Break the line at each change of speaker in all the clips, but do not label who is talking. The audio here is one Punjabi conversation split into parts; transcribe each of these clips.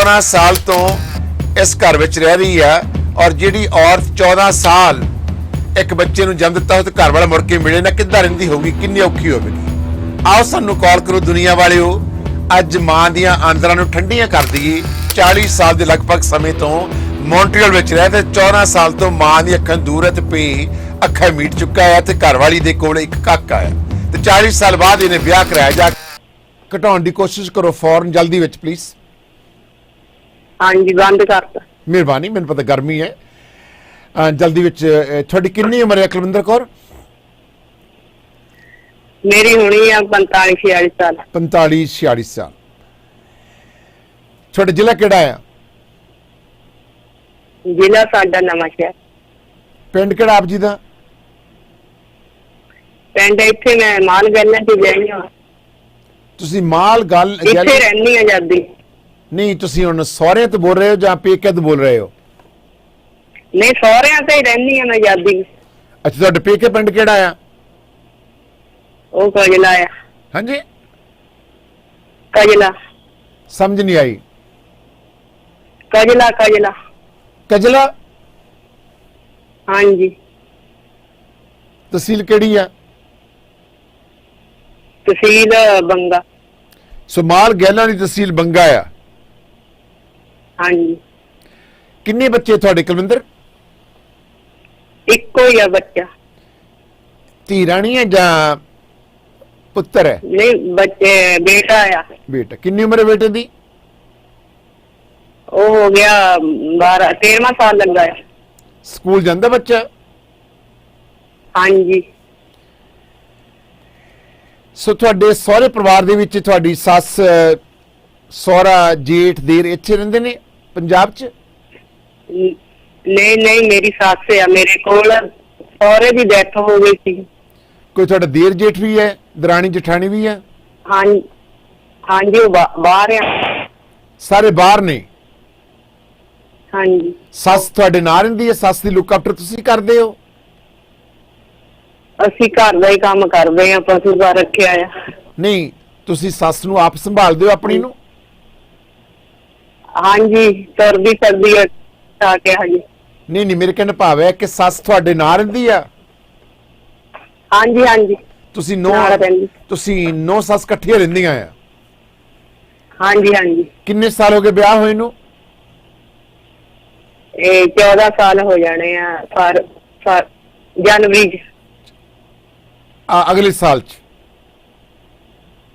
14 ਸਾਲ ਤੋਂ इस घर में रह रही है और जिहड़ी औरत 14 साल एक बच्चे नूं जन्म दिता हो तो घर वाला मुड़ के मिले ना किद्दां रहिंदी होगी, किन्नी औखी होगी। आओ सानू कॉल करो दुनिया वालिओ, अज मां दियां आंदरां नूं ठंडियां कर दईए। 40 साल के लगभग समय तो मॉन्ट्रियल में रहे 14 साल तो मां दी अखां दूर है, पे अखां मीट चुका है, घर वाली दे कोल एक काका है, तो 40 साल बाद इन्हें ब्याह कराया जा। घटाउण दी कोशिश करो फौरन जल्दी विच प्लीज।
हाँ जी बंद करता।
मेहरबानी, मैनूं पता गर्मी है, जल्दी विच। तुहाडी कितनी उम्र है कुलविंदर कौर?
मेरी होनी है 45-46 साल।
45-46 साल। तुहाडा जिला किहड़ा है?
जिला साडा नवांशहर।
पिंड किहड़ा आप जी दा?
पिंड इत्थे मैं माल गैलन च रहनी हां।
तुसीं माल गल
इत्थे रहनी हां जदी।
नहीं, तुसीं हुण सहुरे तो बोल रहे हो जां पेके तो बोल रहे हो?
नहीं सहुरिਆਂ ਤੇ ਹੀ ਰਹਿਨੀ ਆ ਮੈਂ ਜਦੀ।
अच्छा, तुहाडे पेके पिंड किहड़ा है?
ਉਹ ਕਜਲਾ ਆ।
हाँ जी,
कजला।
समझ नहीं आई।
कजला कजला।
कजला?
हाँ जी।
तहसील किहड़ी है?
तहसील बंगा।
सो माल गैलां दी तहसील बंगा है।
हाँ जी।
किन्ने बच्चे तुहाडे कुलविंदर?
इक्को ही है बच्चा।
धी राणी है जां पुत्र है?
नहीं बच्चे बेटा आ।
बेटा किन्नी उम्र है बेटे दी?
वो हो गया 13वां साल लगा है।
स्कूल जांदा बच्चा?
हाँ जी।
सो तुहाडे सहुरे परिवार दे विच तुहाडी सੱਸ सहुरा जेठ देर इत्थे रहिंदे ने पंजाब च?
नहीं नहीं मेरी सास है मेरे कोल। सहुरे दी डेथ हो गई थी।
कोई तुहाडा देर जेठ भी है, दरानी जठानी भी है?
हाँ हाँ जी वो बाहर है।
सारे बाहर ने?
हाँ जी।
सੱਸ तुहाडे नाल रहिंदी है? सੱਸ दी लुक आफ्टर तुसीं करदे हो?
ਅਸੀਂ घर ਦਾ ਹੀ ਕੰਮ ਕਰਦੇ ਆ, ਪਸ਼ੂ ਦਾ ਰੱਖਿਆ ਆ।
नहीं, तुसीं सੱਸ ਨੂੰ आप संभालदे हो अपनी ਨੂੰ?
हाँ जी तुरदी फिरदी है के। हाँ जी।
नहीं नहीं, मेरे कहने भाव है कि सੱਸ तुहाडे नाल रहिंदी आ?
हाँ जी हाँ जी।
तुसीं
नाल रहिंदी।
तुसीं नौ सੱਸ इकट्ठियां रहिंदियां आ?
हाँ जी हाँ जी।
किन्ने साल हो गए ब्याह होए नूं?
14 साल हो जाने आ जनवरी च।
अगले साल च?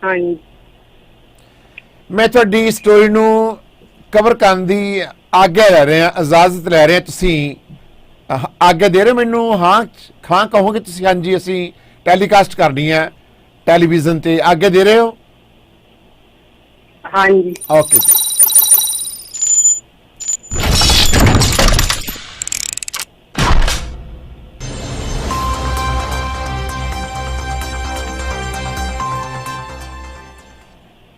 हाँ जी।
मैं तुहाडी स्टोरी नूं कवर करन दी आग्ञा ले रहे हैं, इजाजत ले रहे हैं। तुसीं आग्ञा दे रहे हो मैनूं? हाँ कहोगे तुसीं हाँ जी असीं टैलीकास्ट करनी है टैलीविजन ते, आग्ञा दे रहे हो?
हाँ जी।
ओके जी।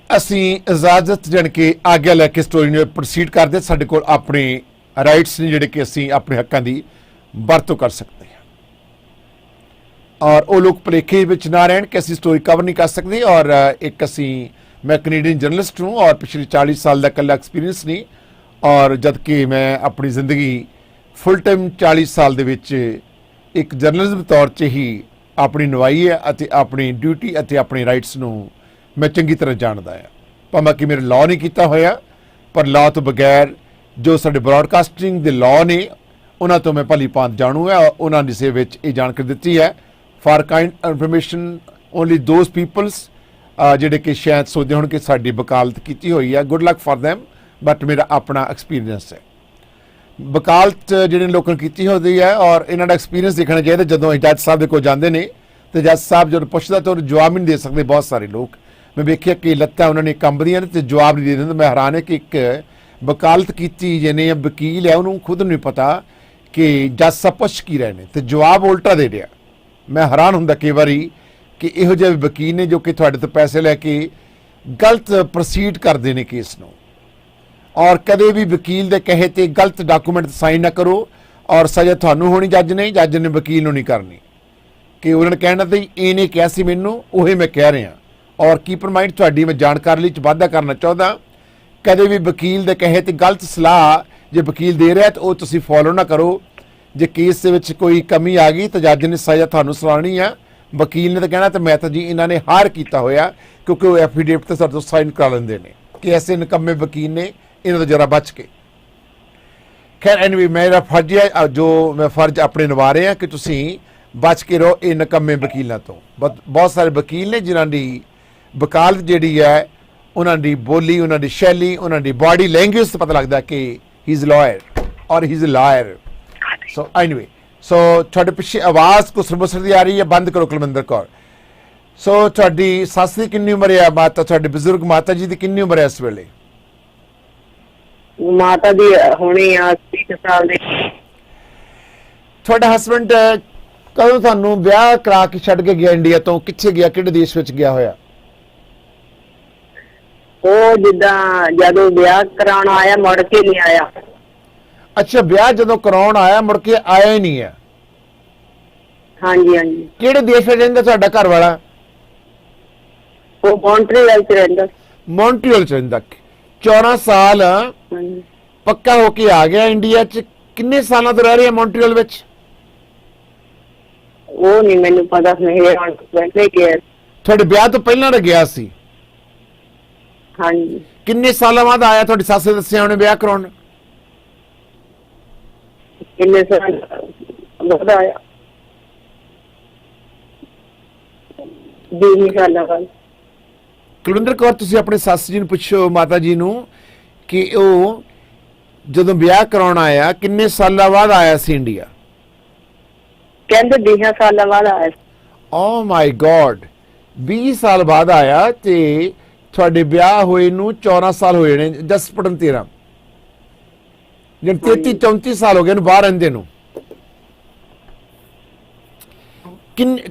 ਅਸੀਂ ਇਜਾਜ਼ਤ ਜਾਣੀ ਕਿ ਆਗਿਆ ਲੈ ਕੇ ਸਟੋਰੀ ਨੂੰ ਪ੍ਰੋਸੀਡ ਕਰਦੇ। ਸਾਡੇ ਕੋਲ ਆਪਣੇ ਰਾਈਟਸ ਨੇ ਜਿਹੜੇ ਕਿ ਅਸੀਂ ਆਪਣੇ ਹੱਕਾਂ ਦੀ ਵਰਤੋਂ ਕਰ ਸਕਦੇ ਹਾਂ ਔਰ ਉਹ ਲੋਕ ਭੁਲੇਖੇ ਵਿੱਚ ਨਾ ਰਹਿਣ ਕਿ ਅਸੀਂ ਸਟੋਰੀ ਕਵਰ ਨਹੀਂ ਕਰ ਸਕਦੇ। ਔਰ ਇੱਕ ਮੈਂ ਕੈਨੇਡੀਅਨ ਜਰਨਲਿਸਟ ਹੂੰ और पिछले 40 साल का इकल्ला एक्सपीरियंस नहीं, और जद कि मैं अपनी जिंदगी फुल टाइम 40 साल ਦੇ ਵਿੱਚ ਇੱਕ ਜਰਨਲਿਜ਼ਮ ਤੌਰ 'ਚ ਹੀ ਆਪਣੀ ਨਿਭਾਈ ਹੈ ਅਤੇ ਆਪਣੀ ਡਿਊਟੀ ਅਤੇ ਆਪਣੇ ਰਾਈਟਸ ਨੂੰ मैं चंगी तरह जानता है। भावें कि मेरे लॉ नहीं किया होया, पर लॉ तो बगैर जो साडे ब्रॉडकास्टिंग के लॉ ने उन्होंने तो मैं भली भांत जानू है और उन्होंने इस ये जानकारी दी है। For kind information only those peoples जिहड़े कि शायद सोचते हो कि साडी वकालत की हुई है, good luck for them, but मेरा अपना एक्सपीरियंस है। वकालत जिहड़े लोगों ने की होती है और इन्हों का एक्सपीरियंस देखना चाहिए। जदों जज साहब दे कोल जांदे ने तो जज साहब जो पुछदा तो जवाब नहीं दे सकते। बहुत सारे लोग मैं वेख्या कि लत्तां उन्होंने कंबदियां ने तो जवाब नहीं दे दिंदे। मैं हैरान है कि एक वकालत की जिन्हें वकील है उन्होंने खुद नहीं पता कि जज साहब पुछ की रहे हैं तो जवाब उल्टा दे रहा। मैं हैरान हुंदा कई बारी कि इहो जिहे वकील ने जो कि तुहाडे तो पैसे लैके गलत प्रोसीड करते हैं केस नूं, और कदे भी वकील के कहे तो गलत डॉकूमेंट साइन ना करो और सज़ा तुहानूं होनी, जज ने वकील नूं नहीं करनी। कि उन्होंने कहना तो इन्हें कहा सी मैनूं, उही मैं कह रहा। और कीपर माइंड तुहाडी मैं जानकारी लई वाधा करना चाहता ਕਦੇ ਵੀ ਵਕੀਲ ਦੇ ਕਹੇ ਤੇ ਗਲਤ ਸਲਾਹ ਜੇ ਵਕੀਲ ਦੇ ਰਿਹਾ ਤਾਂ ਉਹ ਤੁਸੀਂ ਫੋਲੋ ਨਾ ਕਰੋ। ਜੇ ਕੇਸ ਦੇ ਵਿੱਚ ਕੋਈ ਕਮੀ ਆ ਗਈ ਤਾਂ ਜੱਜ ਨੇ ਸਜ਼ਾ ਤੁਹਾਨੂੰ ਸੁਣਾਉਣੀ ਆ। ਵਕੀਲ ਨੇ ਤਾਂ ਕਹਿਣਾ ਤੇ ਮੈਂ ਤਾਂ ਜੀ ਇਹਨਾਂ ਨੇ ਹਾਰ ਕੀਤਾ ਹੋਇਆ, ਕਿਉਂਕਿ ਉਹ ਐਫੀਡੇਵਿਟ ਤੇ ਸਾਡੇ ਤੋਂ ਸਾਈਨ ਕਰਾ ਲੈਂਦੇ ਨੇ ਕਿ ਐਸੇ ਨਿਕੰਮੇ ਵਕੀਲ ਨੇ, ਇਹਨਾਂ ਤੋਂ ਜਰਾ ਬਚ ਕੇ। ਖੈਰ ਐਨਵੀ ਮੇਰਾ ਫਰਜ਼ ਹੈ, ਜੋ ਮੈਂ ਫਰਜ਼ ਆਪਣੇ ਨਿਭਾ ਰਿਹਾ ਕਿ ਤੁਸੀਂ ਬਚ ਕੇ ਰਹੋ ਇਹ ਨਿਕੰਮੇ ਵਕੀਲਾਂ ਤੋਂ। ਬਹੁਤ ਸਾਰੇ ਵਕੀਲ ਨੇ ਜਿਨ੍ਹਾਂ ਦੀ ਵਕਾਲਤ ਜਿਹੜੀ ਹੈ, ਉਹਨਾਂ ਦੀ ਬੋਲੀ, ਉਹਨਾਂ ਦੀ ਸ਼ੈਲੀ, ਉਹਨਾਂ ਦੀ ਬਾਡੀ ਲੈਂਗੁਏਜ ਤੋਂ ਪਤਾ ਲੱਗਦਾ ਕਿ ਹੀ ਇਜ਼ ਲਾਇਰ ਔਰ he is liar. So anyway, so ਤੁਹਾਡੇ ਪਿੱਛੇ ਆਵਾਜ਼ ਕੁਸਰ-ਮੁਸਰ ਦੀ ਆ ਰਹੀ ਹੈ, ਬੰਦ ਕਰੋ ਕੁਲਵਿੰਦਰ ਕੌਰ। ਸੋ ਤੁਹਾਡੀ ਸੱਸ ਦੀ ਕਿੰਨੀ ਉਮਰ ਹੈ? ਮਾਤਾ, ਤੁਹਾਡੇ ਬਜ਼ੁਰਗ ਮਾਤਾ ਜੀ ਦੀ ਕਿੰਨੀ ਉਮਰ ਹੈ ਇਸ ਵੇਲੇ?
ਮਾਤਾ ਦੀ ਹੁਣੇ ਆ 30 ਸਾਲ ਦੇ।
ਤੁਹਾਡਾ ਹਸਬੈਂਡ ਕਦੋਂ ਤੁਹਾਨੂੰ ਵਿਆਹ ਕਰਾ ਕੇ ਛੱਡ ਕੇ ਗਿਆ ਇੰਡੀਆ ਤੋਂ? ਕਿੱਥੇ ਗਿਆ, ਕਿਹੜੇ ਦੇਸ਼ ਵਿੱਚ ਗਿਆ ਹੋਇਆ?
ਉਹ ਜਿੱਦਾਂ ਜਦੋਂ ਵਿਆਹ ਕਰਾਉਣ ਆਇਆ ਮੁੜ ਕੇ ਨਹੀਂ ਆਇਆ।
ਅੱਛਾ, ਵਿਆਹ ਜਦੋਂ ਕਰਾਉਣ ਆਇਆ ਮੁੜ ਕੇ ਆਇਆ ਹੀ ਨਹੀਂ ਹੈ?
ਹਾਂਜੀ ਹਾਂਜੀ।
ਕਿਹੜੇ ਦੇਸ਼ ਵਿੱਚ ਰਹਿੰਦਾ ਤੁਹਾਡਾ ਘਰ ਵਾਲਾ?
ਉਹ ਮੌਂਟਰੀਅਲ ਚ ਰਹਿੰਦਾ।
ਮੌਂਟਰੀਅਲ ਚ ਰਹਿੰਦਾ। 14 ਸਾਲ
ਹਾਂਜੀ।
ਪੱਕਾ ਹੋ ਕੇ ਆ ਗਿਆ ਇੰਡੀਆ ਚ। ਕਿੰਨੇ ਸਾਲਾਂ ਤੋਂ ਰਹਿ ਰਿਹਾ ਮੌਂਟਰੀਅਲ ਵਿੱਚ?
ਉਹ ਨਹੀਂ ਮੈਨੂੰ ਪਤਾ, ਨਹੀਂ ਹੁਣ ਪਹਿਲੇ ਗਿਆ।
ਤੁਹਾਡੇ ਵਿਆਹ ਤੋਂ ਪਹਿਲਾਂ ਦਾ ਗਿਆ ਸੀ?
ਹਾਂਜੀ।
ਕਿੰਨੇ ਸਾਲਾਂ ਬਾਅਦ ਆਇਆ? ਤੁਹਾਡੀ ਸੱਸ ਨੇ ਦੱਸਿਆ ਉਹਨੇ ਵਿਆਹ ਕਰਾਉਣ?
ਕਿੰਨੇ ਸਾਲ ਬਾਅਦ ਆਇਆ? 20 ਸਾਲਾਂ ਬਾਅਦ।
ਕੁਲਵਿੰਦਰ ਕੌਰ, ਤੁਸੀਂ ਆਪਣੇ ਸੱਸ ਜੀ ਨੂੰ ਪੁੱਛੋ, ਮਾਤਾ ਜੀ ਨੂੰ, ਕਿ ਉਹ ਜਦੋਂ ਵਿਆਹ ਕਰਾਉਣ ਆਇਆ ਕਿੰਨੇ ਸਾਲਾਂ ਬਾਅਦ ਆਇਆ ਸੀ ਇੰਡੀਆ?
ਕਹਿੰਦੇ 20 ਸਾਲਾਂ ਬਾਅਦ ਆਇਆ।
ਓ ਮਾਈ ਗॉड, 20 ਸਾਲ ਬਾਅਦ ਆਇਆ ਤੇ ਤੁਹਾਡੇ ਵਿਆਹ ਹੋਏ ਨੂੰ 14 ਸਾਲ ਹੋਏ ਨੇ, ਜਸ ਪੜਨ 13, ਜਨ 33-34 ਸਾਲ ਹੋ ਗਏ ਨੂੰ ਬਾਹਰ ਰਹਿੰਦੇ ਨੂੰ।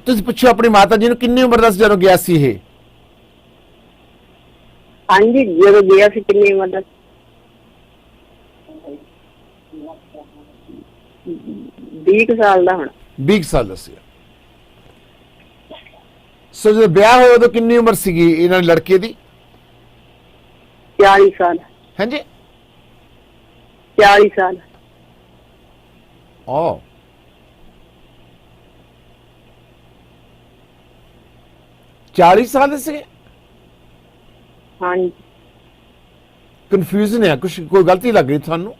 ਤੁਸੀਂ ਪੁੱਛੋ ਆਪਣੀ ਮਾਤਾ ਜੀ ਨੂੰ ਕਿੰਨੀ ਉਮਰ ਦਾ ਸੀ ਜਦੋਂ ਗਿਆ ਸੀ ਇਹ?
ਹਾਂਜੀ, ਜਦੋਂ ਗਿਆ ਸੀ ਕਿੰਨੀ ਉਮਰ ਦਾ? 20 ਸਾਲ ਦਾ ਹੋਣਾ।
20 ਸਾਲ ਦਾ ਸੀ। ਸੋ ਜਦੋਂ ਵਿਆਹ ਹੋਇਆ ਉਦੋਂ ਕਿੰਨੀ ਉਮਰ ਸੀਗੀ ਇਹਨਾਂ ਲੜਕੇ ਦੀ?
40 ਸਾਲ।
ਹਾਂਜੀ,
40 ਸਾਲ।
ਓ 40 ਸਾਲ ਦੇ ਸੀਗੇ?
ਹਾਂਜੀ।
ਕਨਫਿਊਜ਼ਨ ਹੈ ਕੁਛ, ਕੋਈ ਗਲਤੀ ਲੱਗ ਰਹੀ ਤੁਹਾਨੂੰ?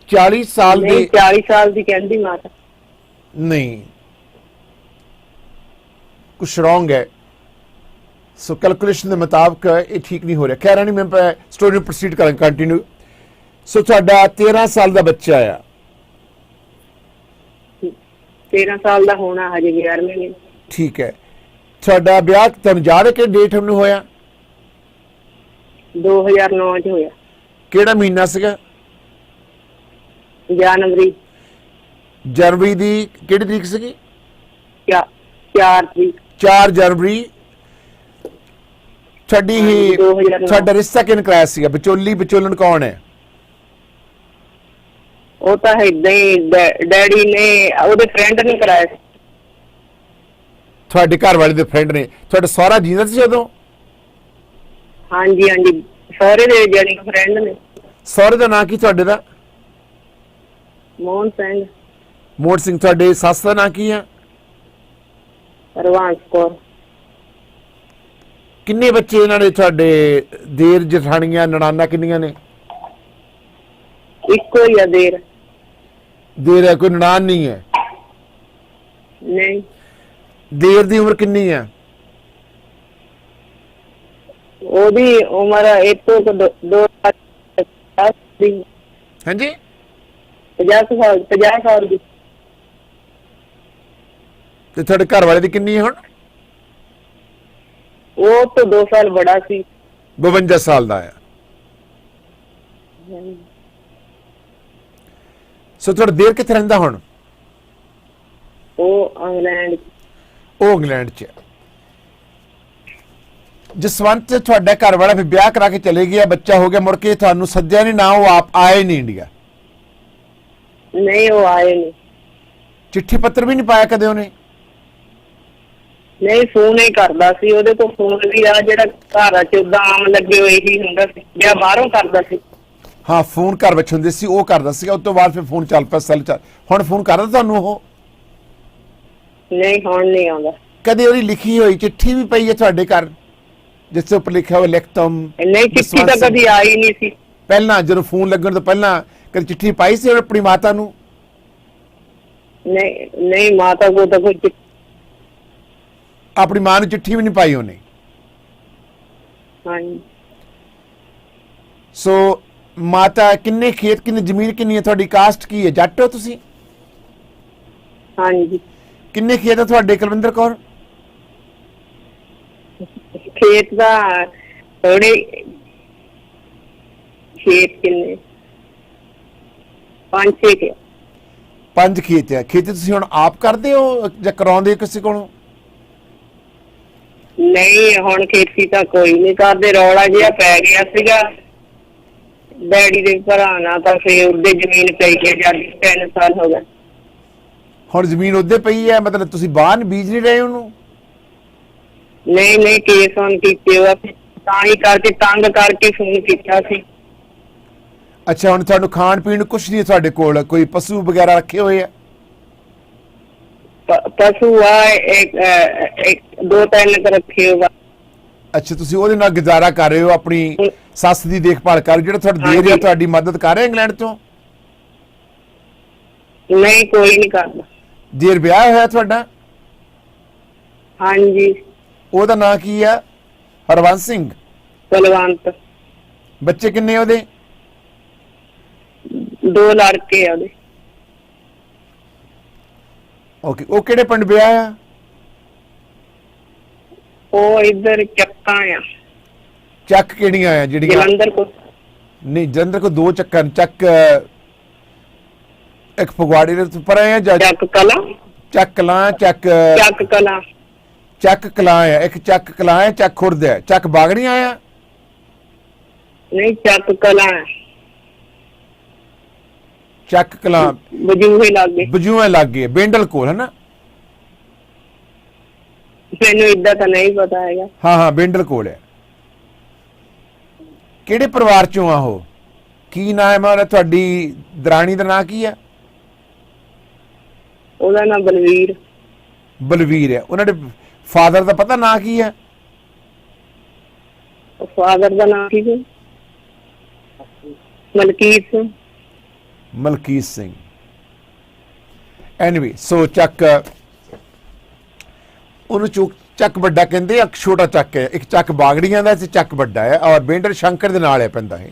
40 ਸਾਲ ਦੇ?
ਨਹੀਂ, 40 ਸਾਲ ਦੀ ਕਹਿੰਦੀ ਮਾਤਾ।
ਨਹੀਂ, ਕੁਛ ਰੋਂਗ ਹੈ। ਸੋ ਕੈਲਕੂਲੇਸ਼ਨ ਦੇ ਮੁਤਾਬਕ ਇਹ ਠੀਕ ਨਹੀਂ ਹੋ ਰਿਹਾ। ਖੈਰ ਨਹੀਂ, ਮੈਂ ਸਟੋਰੀ ਨੂੰ ਪ੍ਰੋਸੀਡ ਕਰਾਂ, ਕੰਟੀਨਿਊ। ਸੋ ਤੁਹਾਡਾ 13 ਸਾਲ ਦਾ ਬੱਚਾ ਆ?
13 ਸਾਲ ਦਾ ਹੋਣਾ, ਹਜੇ 11 ਮਹੀਨੇ।
ਠੀਕ ਹੈ। ਤੁਹਾਡਾ ਵਿਆਹ ਤੁਹਾਨੂੰ ਯਾਦ ਹੈ ਕਿ ਡੇਟ ਨੂੰ ਹੋਇਆ?
2009 ਚ ਹੋਇਆ।
ਕਿਹੜਾ ਮਹੀਨਾ ਸੀਗਾ?
ਜਨਵਰੀ।
ਜਨਵਰੀ ਦੀ ਕਿਹੜੀ ਤਰੀਕ ਸੀਗੀ?
4 ਤਰੀਕ।
4 ਜਨਵਰੀ। ਤੁਹਾਡੀ ਹੀ
2009।
ਤੁਹਾਡਾ ਰਿਸ਼ਤਾ ਕਿਹਨੇ ਕਰਾਇਆ ਸੀਗਾ? ਵਿਚੋਲਣ ਕੌਣ ਹੈ?
ਉਹ ਤਾਂ ਏਦਾਂ ਹੀ ਡੈਡੀ ਨੇ ਉਹਦੇ ਫਰੈਂਡ ਨੇ ਕਰਾਇਆ ਸੀ।
ਤੁਹਾਡੇ ਘਰ ਵਾਲੇ ਦੇ ਫਰੈਂਡ ਨੇ? ਤੁਹਾਡਾ ਸਹੁਰਾ ਜੀਂਦਾ ਸੀ ਜਦੋਂ?
ਹਾਂਜੀ ਹਾਂਜੀ, ਸਹੁਰੇ ਦੇ ਜਾਨੀ ਫਰੈਂਡ ਨੇ।
ਸਹੁਰੇ ਦਾ ਨਾਂ ਕੀ ਤੁਹਾਡੇ ਦਾ?
ਮੋਹਨ ਸਿੰਘ।
ਮੋਹਨ ਸਿੰਘ। ਤੁਹਾਡੇ ਸੱਸ ਦਾ ਨਾਂ ਕੀ ਆ?
ਰਵਾਂਸ ਕੌਰ।
ਕਿੰਨੇ ਬੱਚੇ ਇਹਨਾਂ ਨੇ? ਤੁਹਾਡੇ ਦੇਰ ਜਠਾਣੀਆਂ ਨਨਾਨਾ ਕਿੰਨੀਆਂ ਨੇ?
ਇੱਕੋ ਹੀ ਆ ਦੇਰ।
ਦੇਰ ਹੈ, ਕੋਈ ਨਨਾਨ ਨਹੀਂ ਹੈ?
ਨਹੀਂ।
ਦੇਰ ਦੀ ਉਮਰ ਕਿੰਨੀ ਹੈ?
ਉਹਦੀ ਉਮਰ ਇੱਕ ਤੋਂ 2 ਦੀ।
ਹਾਂਜੀ,
50 ਸਾਲ ਦੀ।
ਤੇ ਤੁਹਾਡੇ ਘਰ ਵਾਲੇ ਦੀ ਕਿੰਨੀ ਹੈ ਹੁਣ?
ਉਹ ਤੋਂ 2 ਸਾਲ ਬੜਾ ਸੀ।
52 ਸਾਲ ਦਾ ਹੈ। ਸੋ ਤੁਹਾਡਾ ਦੇਰ ਕਿੱਥੇ ਰਹਿੰਦਾ ਹੁਣ?
ਉਹ ਇੰਗਲੈਂਡ।
ਉਹ ਇੰਗਲੈਂਡ 'ਚ। ਜਸਵੰਤ, ਤੁਹਾਡਾ ਘਰ ਵਾਲਾ ਫਿਰ ਵਿਆਹ ਕਰਾ ਕੇ ਚਲੇ ਗਿਆ, ਬੱਚਾ ਹੋ ਗਿਆ, ਮੁੜ ਕੇ ਤੁਹਾਨੂੰ ਸੱਦਿਆ ਨਹੀਂ ਨਾ? ਉਹ ਆਪ ਆਏ ਨਹੀਂ ਇੰਡੀਆ?
ਨਹੀਂ, ਉਹ ਆਏ ਨਹੀਂ।
ਚਿੱਠੀ ਪੱਤਰ ਵੀ ਨਹੀਂ ਪਾਇਆ ਕਦੇ ਉਹਨੇ?
ਨਹੀਂ ਫੋਨ ਹੀ ਕਰਦਾ ਸੀ, ਉਹਦੇ ਕੋਲ ਫੋਨ ਵੀ ਆ ਜਿਹੜਾ ਘਰ ਚ ਉਦਾਂ ਆਮ ਲੱਗੇ ਹੋਏ ਹੀ ਹੁੰਦਾ ਸੀ, ਜਾਂ ਬਾਹਰੋਂ ਕਰਦਾ ਸੀ।
ਹਾਂ, ਫੋਨ ਘਰ ਵਿੱਚ ਹੁੰਦੇ ਸੀ, ਉਹ ਕਰਦਾ ਸੀਗਾ। ਉਸ ਤੋਂ ਬਾਅਦ ਫਿਰ ਫੋਨ ਚੱਲ ਪਿਆ, ਸੈੱਲ ਚੱਲ। ਹੁਣ ਫੋਨ ਕਰਦਾ ਤੁਹਾਨੂੰ ਉਹ?
ਨਹੀਂ ਹੁਣ ਨਹੀਂ ਆਉਂਦਾ।
ਕਦੇ ਉਹਦੀ ਲਿਖੀ ਹੋਈ ਚਿੱਠੀ ਵੀ ਪਈ ਹੈ ਤੁਹਾਡੇ ਘਰ ਜਿਸ ਤੇ ਉੱਪਰ ਲਿਖਿਆ ਹੋਇਆ ਲਿਖਤਮ?
ਨਹੀਂ ਚਿੱਠੀ ਤਾਂ ਕਦੀ ਆਈ ਨਹੀਂ ਸੀ।
ਪਹਿਲਾਂ ਜਦੋਂ ਫੋਨ ਲੱਗਣ ਤੋਂ ਪਹਿਲਾਂ ਕਦੇ ਚਿੱਠੀ ਪਾਈ ਸੀ ਉਹਨੇ ਆਪਣੀ ਮਾਤਾ ਨੂੰ?
ਨਹੀਂ ਨਹੀਂ ਮਾਤਾ ਕੋਲ ਤਾਂ ਕੋਈ
ਆਪਣੀ ਮਾਂ ਨੂੰ ਚਿੱਠੀ ਵੀ ਨਹੀਂ ਪਾਈ ਉਹਨੇ?
ਹਾਂਜੀ।
ਸੋ ਮਾਤਾ ਕਿੰਨੇ ਖੇਤ, ਕਿੰਨੀ ਜ਼ਮੀਨ, ਕਿੰਨੀ ਹੈ ਤੁਹਾਡੀ? ਕਾਸਟ ਕੀ ਹੈ? ਜੱਟ ਹੋ ਤੁਸੀਂ?
ਹਾਂਜੀ।
ਕਿੰਨੇ ਖੇਤ ਹੈ ਤੁਹਾਡੇ ਕੁਲਵਿੰਦਰ ਕੌਰ?
ਖੇਤ ਦਾ ਥੋੜੇ ਖੇਤ ਕਿੰਨੇ 5-6 ਕੇ
5 ਖੇਤ ਹੈ। ਖੇਤੀ ਤੁਸੀਂ ਹੁਣ ਆਪ ਕਰਦੇ ਹੋ ਜਾਂ ਕਰਾਉਂਦੇ ਹੋ ਕਿਸੇ ਕੋਲੋਂ?
ਨਹੀਂ ਹੁਣ ਖੇਤੀ ਤਾਂ ਕੋਈ ਨਹੀਂ ਕਰਦੇ, ਰੌਲਾ ਜਿਹਾ ਪੈ ਗਿਆ ਸੀਗਾ ਡੈਡੀ ਦੇ ਭਰਾ ਨਾਲ, ਤਾਂ ਫੇਰ ਉਹਦੇ ਜ਼ਮੀਨ ਪਈ ਹੈ ਜਦ 3 ਸਾਲ ਹੋ ਗਏ।
ਹੁਣ ਜ਼ਮੀਨ ਉਹਦੇ ਪਈ ਹੈ, ਮਤਲਬ ਤੁਸੀਂ ਬਾਹਰ ਬੀਜ ਨਹੀਂ ਰਹੇ ਉਹਨੂੰ?
ਨਹੀਂ ਨਹੀਂ ਕੇਸ ਹੁਣ ਕੀਤੇ ਹੋਆ, ਤਾਂ ਹੀ ਕਰਕੇ ਤੰਗ ਕਰਕੇ ਫੋਨ ਕੀਤਾ ਸੀ।
ਅੱਛਾ, ਹੁਣ ਤੁਹਾਨੂੰ ਖਾਣ ਪੀਣ ਨੂੰ ਕੁਛ ਨਹੀਂ ਤੁਹਾਡੇ ਕੋਲ? ਕੋਈ ਪਸ਼ੂ ਵਗੈਰਾ ਰੱਖੇ ਹੋਏ ਆ?
ਪਸ਼ੂ ਆ ਇੱਕ 2-3 ਰੱਖੇ ਹੋਆ।
ਅੱਛਾ, ਤੁਸੀਂ ਉਹਦੇ ਨਾਲ ਗੁਜ਼ਾਰਾ ਕਰ ਰਹੇ ਹੋ, ਆਪਣੀ ਸੱਸ ਦੀ ਦੇਖਭਾਲ ਕਰ ਰਹੇ ਹੋ। ਜਿਹੜਾ ਤੁਹਾਡਾ ਦੇਰ ਹੈ ਤੁਹਾਡੀ ਮਦਦ ਕਰ ਰਿਹਾ ਇੰਗਲੈਂਡ ਤੋਂ?
ਨਹੀਂ ਕੋਈ ਨਹੀਂ ਕਰਦਾ।
ਦੇਰ ਵਿਆਹ ਹੋਇਆ ਤੁਹਾਡਾ?
ਹਾਂਜੀ।
ਉਹਦਾ ਨਾਂ ਕੀ ਆ? ਹਰਵੰਸ ਸਿੰਘ?
ਕੁਲਵੰਤ।
ਬੱਚੇ ਕਿੰਨੇ ਉਹਦੇ?
2 ਲੜਕੇ ਆ ਉਹਦੇ।
ਓਕੇ, ਉਹ ਕਿਹੜੇ ਪਿੰਡ ਵਿਆਹ ਆ?
ਉਹ ਇੱਧਰ ਚੱਕਾਂ ਆ।
ਚੱਕ ਕਿਹੜੀਆਂ ਆ ਜਿਹੜੀਆਂ?
ਜਲੰਧਰ ਕੋ
ਨਹੀਂ, ਜਲੰਧਰ ਕੋ 2 ਚੱਕਾਂ ਨੇ। ਚੱਕ ਇੱਕ ਫਗਵਾੜੇ ਦੇ ਪਰ ਆ ਜਾਂ
ਚੱਕ ਕਲਾ?
ਚੱਕ ਕਲਾਂ, ਚੱਕ
ਕਲਾ।
ਚੱਕ ਕਲਾਂ ਆ ਇੱਕ, ਚੱਕ ਕਲਾਂ ਹੈ, ਚੱਕ ਖੁਰਦ ਹੈ, ਚੱਕ ਬਾਗੜੀਆਂ ਆ?
ਨਹੀਂ ਚੱਕ ਕਲਾ
ਚੱਕ ਕਲਾਂ
ਬਜੂਹੇ ਲੱਗੇ।
ਬਜੂਏ ਲੱਗ ਗਏ, ਬੇਂਡਲ ਕੋਲ ਹੈ ਨਾ?
ਮੈਨੂੰ ਇਦਾਂ ਤਾਂ ਨਹੀਂ ਪਤਾ ਹੈਗਾ।
ਹਾਂ ਹਾਂ, ਬੇਂਡਲ ਕੋਲ ਹੈ। ਕਿਹੜੇ ਪਰਿਵਾਰ ਚੋਂ ਆ ਉਹ? ਕੀ ਨਾਮ ਹੈ ਤੁਹਾਡੀ ਦਰਾਣੀ ਦਾ? ਨਾਂ ਕੀ ਹੈ?
ਉਹਦਾ ਨਾਮ ਬਲਵੀਰ।
ਬਲਵੀਰ ਹੈ। ਉਹਨਾਂ ਦੇ ਫਾਦਰ ਦਾ ਪਤਾ ਨਾਂ ਕੀ ਹੈ?
ਫਾਦਰ ਦਾ ਨਾਮ ਕੀ ਹੈ? ਮਲਕੀਤ ਸਿੰਘ।
ਮਲਕੀਤ ਸਿੰਘ। ਐਨੀਵੇ, ਸੋ ਚੱਕ ਉਹਨੂੰ ਚੱਕ ਵੱਡਾ ਕਹਿੰਦੇ ਆ, ਛੋਟਾ ਚੱਕ ਹੈ। ਇੱਕ ਚੱਕ ਬਾਗੜੀਆਂ ਦਾ ਤੇ ਚੱਕ ਵੱਡਾ ਹੈ, ਔਰ ਬੇਂਡਲ ਸ਼ੰਕਰ ਦੇ ਨਾਲ ਹੈ ਪੈਂਦਾ ਹੈ।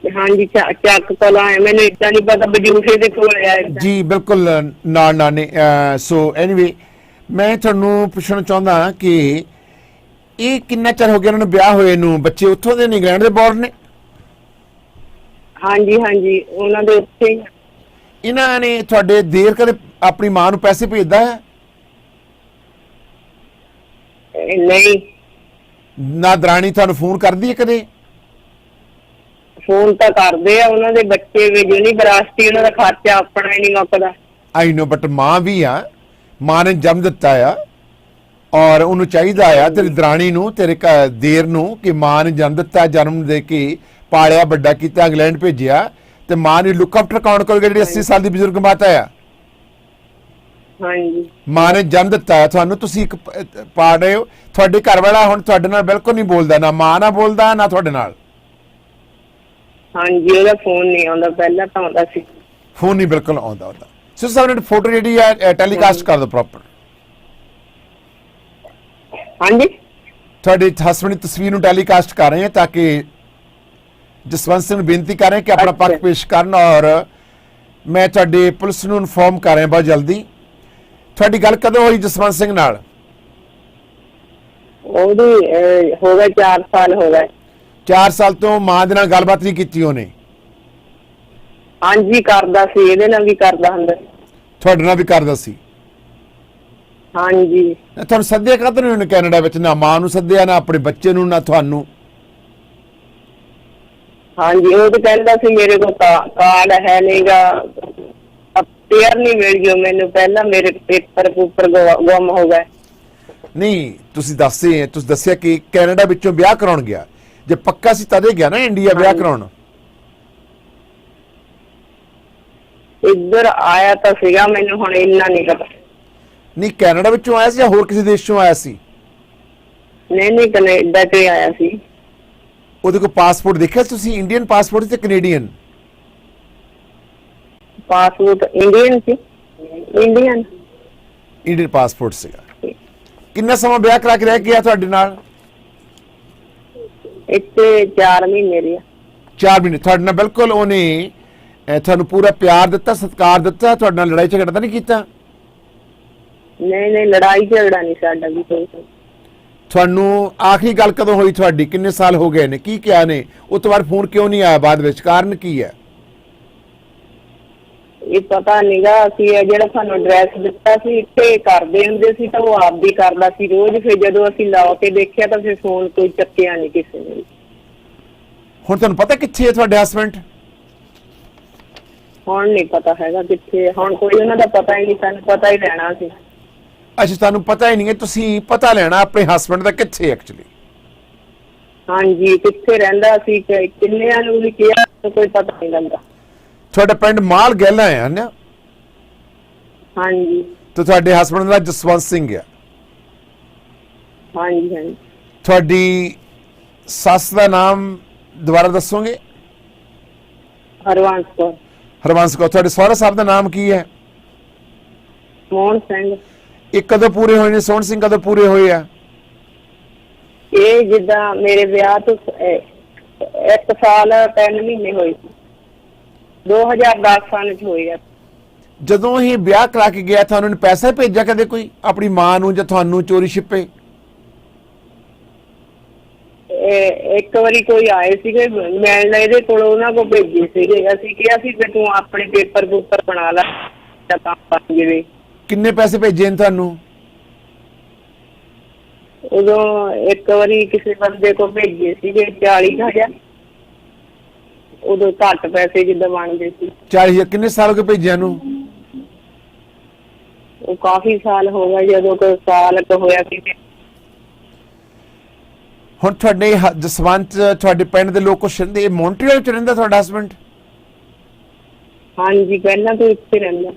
ਹਾਂਜੀ ਚੱਕ ਕਲਾ ਹੈ, ਮੈਨੂੰ ਇਦਾਂ ਨਹੀਂ ਪਤਾ ਬਜੂਹੇ ਦੇ ਕੋਲ ਹੈ
ਜੀ। ਬਿਲਕੁਲ ਨਾਲ ਨਾਨੇ। ਸੋ ਐਨੀਵੇ, ਮੈਂ ਤੁਹਾਨੂੰ ਪੁੱਛਣਾ ਚਾਹੁੰਦਾ ਕਿ ਇਹ ਕਿੰਨਾ ਚਿਰ ਹੋ ਗਿਆ ਉਹਨਾਂ ਨੂੰ ਵਿਆਹ ਹੋਏ ਨੂੰ? ਬੱਚੇ ਉੱਥੋਂ ਦੇ ਨੇ, ਇੰਗਲੈਂਡ ਦੇ ਬੋਰਨ ਨੇ?
ਹਾਂਜੀ ਹਾਂਜੀ, ਉਹਨਾਂ ਦੇ ਉੱਥੇ ਹੀ।
ਇਹਨਾਂ ਨੇ ਤੁਹਾਡੇ ਦੇਰ ਕਦੇ ਆਪਣੀ ਮਾਂ ਨੂੰ ਪੈਸੇ ਭੇਜਦਾ ਹੈ?
ਨਹੀਂ।
ਨਾ ਦਰਾਣੀ ਤੁਹਾਨੂੰ ਫੋਨ ਕਰਦੀ ਹੈ ਕਦੇ?
ਫੋਨ ਤਾਂ ਕਰਦੇ ਆ, ਉਹਨਾਂ ਦੇ ਬੱਚੇ ਵੀ ਯੂਨੀਵਰਸਿਟੀ, ਉਹਨਾਂ ਦਾ ਖਰਚਾ ਆਪਣਾ ਹੀ ਨਹੀਂ ਮੁੱਕਦਾ।
ਆਈ ਨੋ, ਬਟ ਮਾਂ ਵੀ ਆ, ਮਾਂ ਨੇ ਜੰਮ ਦਿੱਤਾ ਆ, ਔਰ ਉਹਨੂੰ ਚਾਹੀਦਾ ਆ ਤੇਰੀ ਦਰਾਣੀ ਨੂੰ, ਤੇਰੇ ਦੇਰ ਨੂੰ, ਕਿ ਮਾਂ ਨੇ ਜਨਮ ਦਿੱਤਾ, ਜਨਮ ਦੇ ਕੇ ਪਾਲਿਆ, ਵੱਡਾ ਕੀਤਾ, ਇੰਗਲੈਂਡ ਭੇਜਿਆ, ਤੇ ਮਾਂ ਨੇ ਲੁੱਕ ਆਫਟਰ ਕੌਣ ਕਰੋਗੇ? ਜਿਹੜੀ 80 ਸਾਲ ਦੀ ਬਜ਼ੁਰਗ ਮਾਤਾ ਆ,
ਹਾਂਜੀ।
ਮਾਂ ਨੇ ਜਨਮ ਦਿੱਤਾ ਹੈ ਤੁਹਾਨੂੰ, ਤੁਸੀਂ ਇੱਕ ਪਾ ਰਹੇ ਹੋ। ਤੁਹਾਡੇ ਘਰ ਵਾਲਾ ਹੁਣ ਤੁਹਾਡੇ ਨਾਲ ਬਿਲਕੁਲ ਨਹੀਂ ਬੋਲਦਾ, ਨਾ ਮਾਂ ਨਾਲ ਬੋਲਦਾ ਨਾ ਤੁਹਾਡੇ ਨਾਲ?
ਹਾਂਜੀ, ਉਹਦਾ ਫੋਨ ਨਹੀਂ ਆਉਂਦਾ, ਪਹਿਲਾਂ ਤਾਂ ਆਉਂਦਾ ਸੀ।
ਫੋਨ ਨਹੀਂ ਬਿਲਕੁਲ ਆਉਂਦਾ ਉਹਦਾ। ਸੋ ਸਭ ਫੋਟੋ ਜਿਹੜੀ ਹੈ ਟੈਲੀਕਾਸਟ ਕਰ ਦਿਓ ਪ੍ਰੋਪਰ।
ਹਾਂਜੀ,
ਤੁਹਾਡੇ ਹਸਬੰਦ ਦੀ ਤਸਵੀਰ ਨੂੰ ਟੈਲੀਕਾਸਟ ਕਰ ਰਹੇ ਹਾਂ ਤਾਂ ਕਿ ਜਸਵੰਤ ਸਿੰਘ ਨੂੰ ਬੇਨਤੀ ਕਰ ਰਹੇ ਕਿ ਆਪਣਾ ਪੱਖ ਪੇਸ਼ ਕਰਨ, ਔਰ ਮੈਂ ਤੁਹਾਡੇ ਪੁਲਿਸ ਨੂੰ ਇਨਫੋਰਮ ਕਰ ਰਿਹਾ ਬਹੁਤ ਜਲਦੀ। ਤੁਹਾਡੀ ਗੱਲ ਕਦੋਂ ਹੋਈ ਜਸਵੰਤ ਸਿੰਘ ਨਾਲ?
ਉਹਦੀ ਹੋ ਗਏ 4 ਸਾਲ ਹੋ ਗਏ।
4 ਸਾਲ ਤੋਂ ਮਾਂ ਦੇ ਨਾਲ ਗੱਲਬਾਤ ਨਹੀਂ ਕੀਤੀ ਉਹਨੇ?
ਹਾਂਜੀ ਕਰਦਾ ਸੀ, ਇਹਦੇ ਨਾਲ ਵੀ ਕਰਦਾ ਹੁੰਦਾ।
ਤੁਹਾਡੇ ਨਾਲ ਵੀ ਕਰਦਾ ਸੀ?
ਹਾਂਜੀ।
ਤੁਹਾਨੂੰ ਸੱਦਿਆ ਕਦੋਂ ਨਹੀਂ ਉਹਨੇ ਕੈਨੇਡਾ ਵਿੱਚ? ਨਾ ਮਾਂ ਨੂੰ ਸੱਦਿਆ, ਨਾ ਆਪਣੇ ਬੱਚੇ ਨੂੰ, ਨਾ ਤੁਹਾਨੂੰ?
ਹਾਂਜੀ, ਉਹ ਤਾਂ ਕਹਿੰਦਾ ਸੀ ਮੇਰੇ ਕੋਲ ਕਾਰਡ ਹੈ ਨਹੀਂਗਾ, ਪੇਅਰ ਨਹੀਂ ਮਿਲ ਜੋ ਮੈਨੂੰ, ਪਹਿਲਾਂ ਮੇਰੇ ਪੇਪਰ ਗੁੰਮ ਹੋ ਗਏ।
ਨਹੀਂ, ਤੁਸੀਂ ਦੱਸਿਆ ਕਿ ਕੈਨੇਡਾ ਵਿੱਚੋਂ ਵਿਆਹ ਕਰਾਉਣ ਗਿਆ, ਜੇ ਪੱਕਾ ਸੀ ਤਦੇ ਗਿਆ ਨਾ ਇੰਡੀਆ ਵਿਆਹ ਕਰਾਉਣ।
ਇੱਧਰ ਆਇਆ ਤਾਂ ਸੀਗਾ, ਮੈਨੂੰ ਹੁਣ ਇੰਨਾ ਨਹੀਂ ਪਤਾ।
ਨਹੀਂ, ਕੈਨੇਡਾ ਵਿੱਚੋਂ ਆਇਆ ਸੀ ਜਾਂ ਹੋਰ ਕਿਸੇ ਦੇਸ਼ ਚੋਂ ਆਇਆ ਸੀ?
ਨਹੀਂ ਕੈਨੇਡਾ ਤੋਂ ਹੀ ਆਇਆ ਸੀ।
ਉਹਦੇ ਕੋਲ ਪਾਸਪੋਰਟ ਦੇਖਿਆ ਤੁਸੀਂ? ਇੰਡੀਅਨ ਪਾਸਪੋਰਟ ਤੇ ਕੈਨੇਡੀਅਨ?
ਪਾਸਪੋਰਟ ਇੰਡੀਅਨ ਸੀ।
ਇੰਡੀਅਨ ਪਾਸਪੋਰਟ ਸੀਗਾ। ਕਿੰਨਾ ਸਮਾਂ ਵਿਆਹ ਕਰਾ ਕੇ ਰਹਿ ਗਿਆ ਤੁਹਾਡੇ ਨਾਲ?
ਇੱਥੇ 4 ਮਹੀਨੇ ਰਿਹਾ।
4 ਮਹੀਨੇ। ਤੁਹਾਡੇ ਨਾਲ ਬਿਲਕੁਲ ਉਹਨੇ ਤੁਹਾਨੂੰ ਪੂਰਾ ਪਿਆਰ ਦਿੱਤਾ, ਸਤਿਕਾਰ ਦਿੱਤਾ, ਤੁਹਾਡੇ ਨਾਲ ਲੜਾਈ ਝਗੜਾ ਤਾਂ ਨਹੀਂ ਕੀਤਾ?
ਨਹੀਂ ਲੜਾਈ ਝਗੜਾ ਨਹੀਂ ਸਾਡਾ ਵੀ ਕੋਈ।
ਤੁਹਾਨੂੰ ਆਖਰੀ ਗੱਲ ਕਦੋਂ ਹੋਈ ਤੁਹਾਡੀ? ਕਿੰਨੇ ਸਾਲ ਹੋ ਗਏ ਨੇ? ਕੀ ਕਿਹਾ ਨੇ? ਉਸ ਤੋਂ ਬਾਅਦ ਫੋਨ ਕਿਉਂ ਨਹੀਂ ਆਇਆ ਬਾਅਦ ਵਿੱਚ? ਕਾਰਨ ਕੀ ਹੈ?
ਇਹ ਪਤਾ ਨਹੀਂਗਾ। ਅਸੀਂ ਜਿਹੜਾ ਸਾਨੂੰ ਐਡਰੈਸ ਦਿੱਤਾ ਸੀ ਇੱਥੇ ਕਰਦੇ ਹੁੰਦੇ ਸੀ, ਤਾਂ ਉਹ ਆਪ ਵੀ ਕਰਦਾ ਸੀ ਰੋਜ਼। ਫਿਰ ਜਦੋਂ ਅਸੀਂ ਲਾ ਕੇ ਦੇਖਿਆ ਤਾਂ ਫਿਰ ਫੋਨ ਕੋਈ ਚੱਕਿਆ ਨਹੀਂ ਕਿਸੇ ਨੇ।
ਹੁਣ ਤੁਹਾਨੂੰ ਪਤਾ ਕਿੱਥੇ ਹੈ ਤੁਹਾਡੇ ਹਸਬੈਂਡ?
ਹੁਣ ਨਹੀਂ ਪਤਾ ਹੈਗਾ ਕਿੱਥੇ। ਹੁਣ ਕੋਈ ਉਹਨਾਂ ਦਾ ਪਤਾ ਹੀ ਨਹੀਂ, ਸਾਨੂੰ ਪਤਾ ਹੀ ਲੈਣਾ ਸੀ।
ਅੱਛਾ, ਤੁਹਾਨੂੰ ਪਤਾ ਹੀ ਨਹੀਂ ਹੈ, ਤੁਸੀਂ ਪਤਾ ਲੈਣਾ ਆਪਣੇ ਹਸਬੈਂਡ ਦਾ ਕਿੱਥੇ ਐਕਚੁਅਲੀ।
ਹਾਂਜੀ, ਕਿੱਥੇ ਰਹਿੰਦਾ ਸੀ, ਕਿੰਨਿਆਂ ਨੂੰ ਵੀ ਕਿਹਾ, ਕੋਈ ਪਤਾ ਨਹੀਂ ਲੱਗਦਾ।
ਤੁਹਾਡਾ ਪਿੰਡ ਮਾਲ ਗਹਿਲਾ ਹੈ ਨਾ?
ਹਾਂਜੀ
ਤੇ ਤੁਹਾਡੇ ਹਸਬੈਂਡ ਦਾ ਜਸਵੰਤ ਸਿੰਘ ਹੈ?
ਹਾਂਜੀ।
ਤੁਹਾਡੀ ਸੱਸ ਦਾ ਨਾਮ ਦੁਬਾਰਾ ਦੱਸੋਗੇ?
ਹਰਵੰਸ ਕੌਰ।
ਹਰਵੰਸ ਕੌਰ। ਤੁਹਾਡੇ ਸਹੁਰਾ ਸਾਹਿਬ ਦਾ ਨਾਮ ਕੀ ਹੈ?
ਮੋਹਨ ਸਿੰਘ।
ਇਹ ਕਦੋਂ ਪੂਰੇ ਹੋਏ ਨੇ? ਸੋਹਣ ਸਿੰਘ ਕਦੋਂ ਪੂਰੇ ਹੋਏ ਆ?
ਇਹ ਜਿੱਦਾਂ ਮੇਰੇ ਵਿਆਹ ਤੋਂ 1 ਸਾਲ 3 ਮਹੀਨੇ ਹੋਏ ਸੀ। 2010 ਸਾਲ ਚ ਹੋਏ ਆ।
ਜਦੋਂ ਇਹ ਵਿਆਹ ਕਰਾ ਕੇ ਗਿਆ ਤੁਹਾਨੂੰ ਉਹਨੇ ਪੈਸਾ ਭੇਜਿਆ ਕਦੇ ਕੋਈ ਆਪਣੀ ਮਾਂ ਨੂੰ ਜਾਂ ਤੁਹਾਨੂੰ ਚੋਰੀ ਛਿਪੇ?
ਇੱਕ ਵਾਰੀ ਕੋਈ ਆਏ ਸੀਗੇ ਮਿਲਣ, ਇਹਦੇ ਕੋਲ ਉਹਨਾਂ ਕੋਲ ਭੇਜੇ ਸੀਗੇ। ਅਸੀਂ ਕਿਹਾ ਸੀ ਕਿ ਤੂੰ ਆਪਣੇ ਪੇਪਰ ਬਣਾ ਲੈ ਤਾਂ ਕੰਮ ਬਣ ਜਾਵੇ।
ਕਿੰਨੇ ਪੈਸੇ ਭੇਜੇ ਨੇ ਤੁਹਾਨੂੰ?
ਉਦੋਂ ਇੱਕ ਵਾਰੀ ਕਿਸੇ ਬੰਦੇ ਕੋਲ ਭੇਜੇ ਸੀਗੇ 40,000। ਉਦੋਂ ਘੱਟ ਪੈਸੇ ਜਿੱਦਾਂ ਬਣਦੇ ਸੀ।
40,000। ਕਿੰਨੇ ਸਾਲ ਹੋ ਗਏ ਭੇਜਿਆਂ ਨੂੰ?
ਉਹ ਕਾਫੀ ਸਾਲ ਹੋ ਗਏ, ਜਦੋਂ ਕੋਈ ਸਾਲ ਕੁ ਹੋਇਆ ਸੀ।
ਹੁਣ ਤੁਹਾਡੇ ਜਸਵੰਤ, ਤੁਹਾਡੇ ਪਿੰਡ ਦੇ ਲੋਕ ਕੁਛ ਰਹਿੰਦੇ? ਮੌਂਟਰੀਅਲ ਚ ਰਹਿੰਦਾ ਤੁਹਾਡਾ ਹਸਬੈਂਡ?
ਹਾਂਜੀ, ਪਹਿਲਾਂ ਤੋਂ ਇੱਥੇ ਰਹਿੰਦਾ।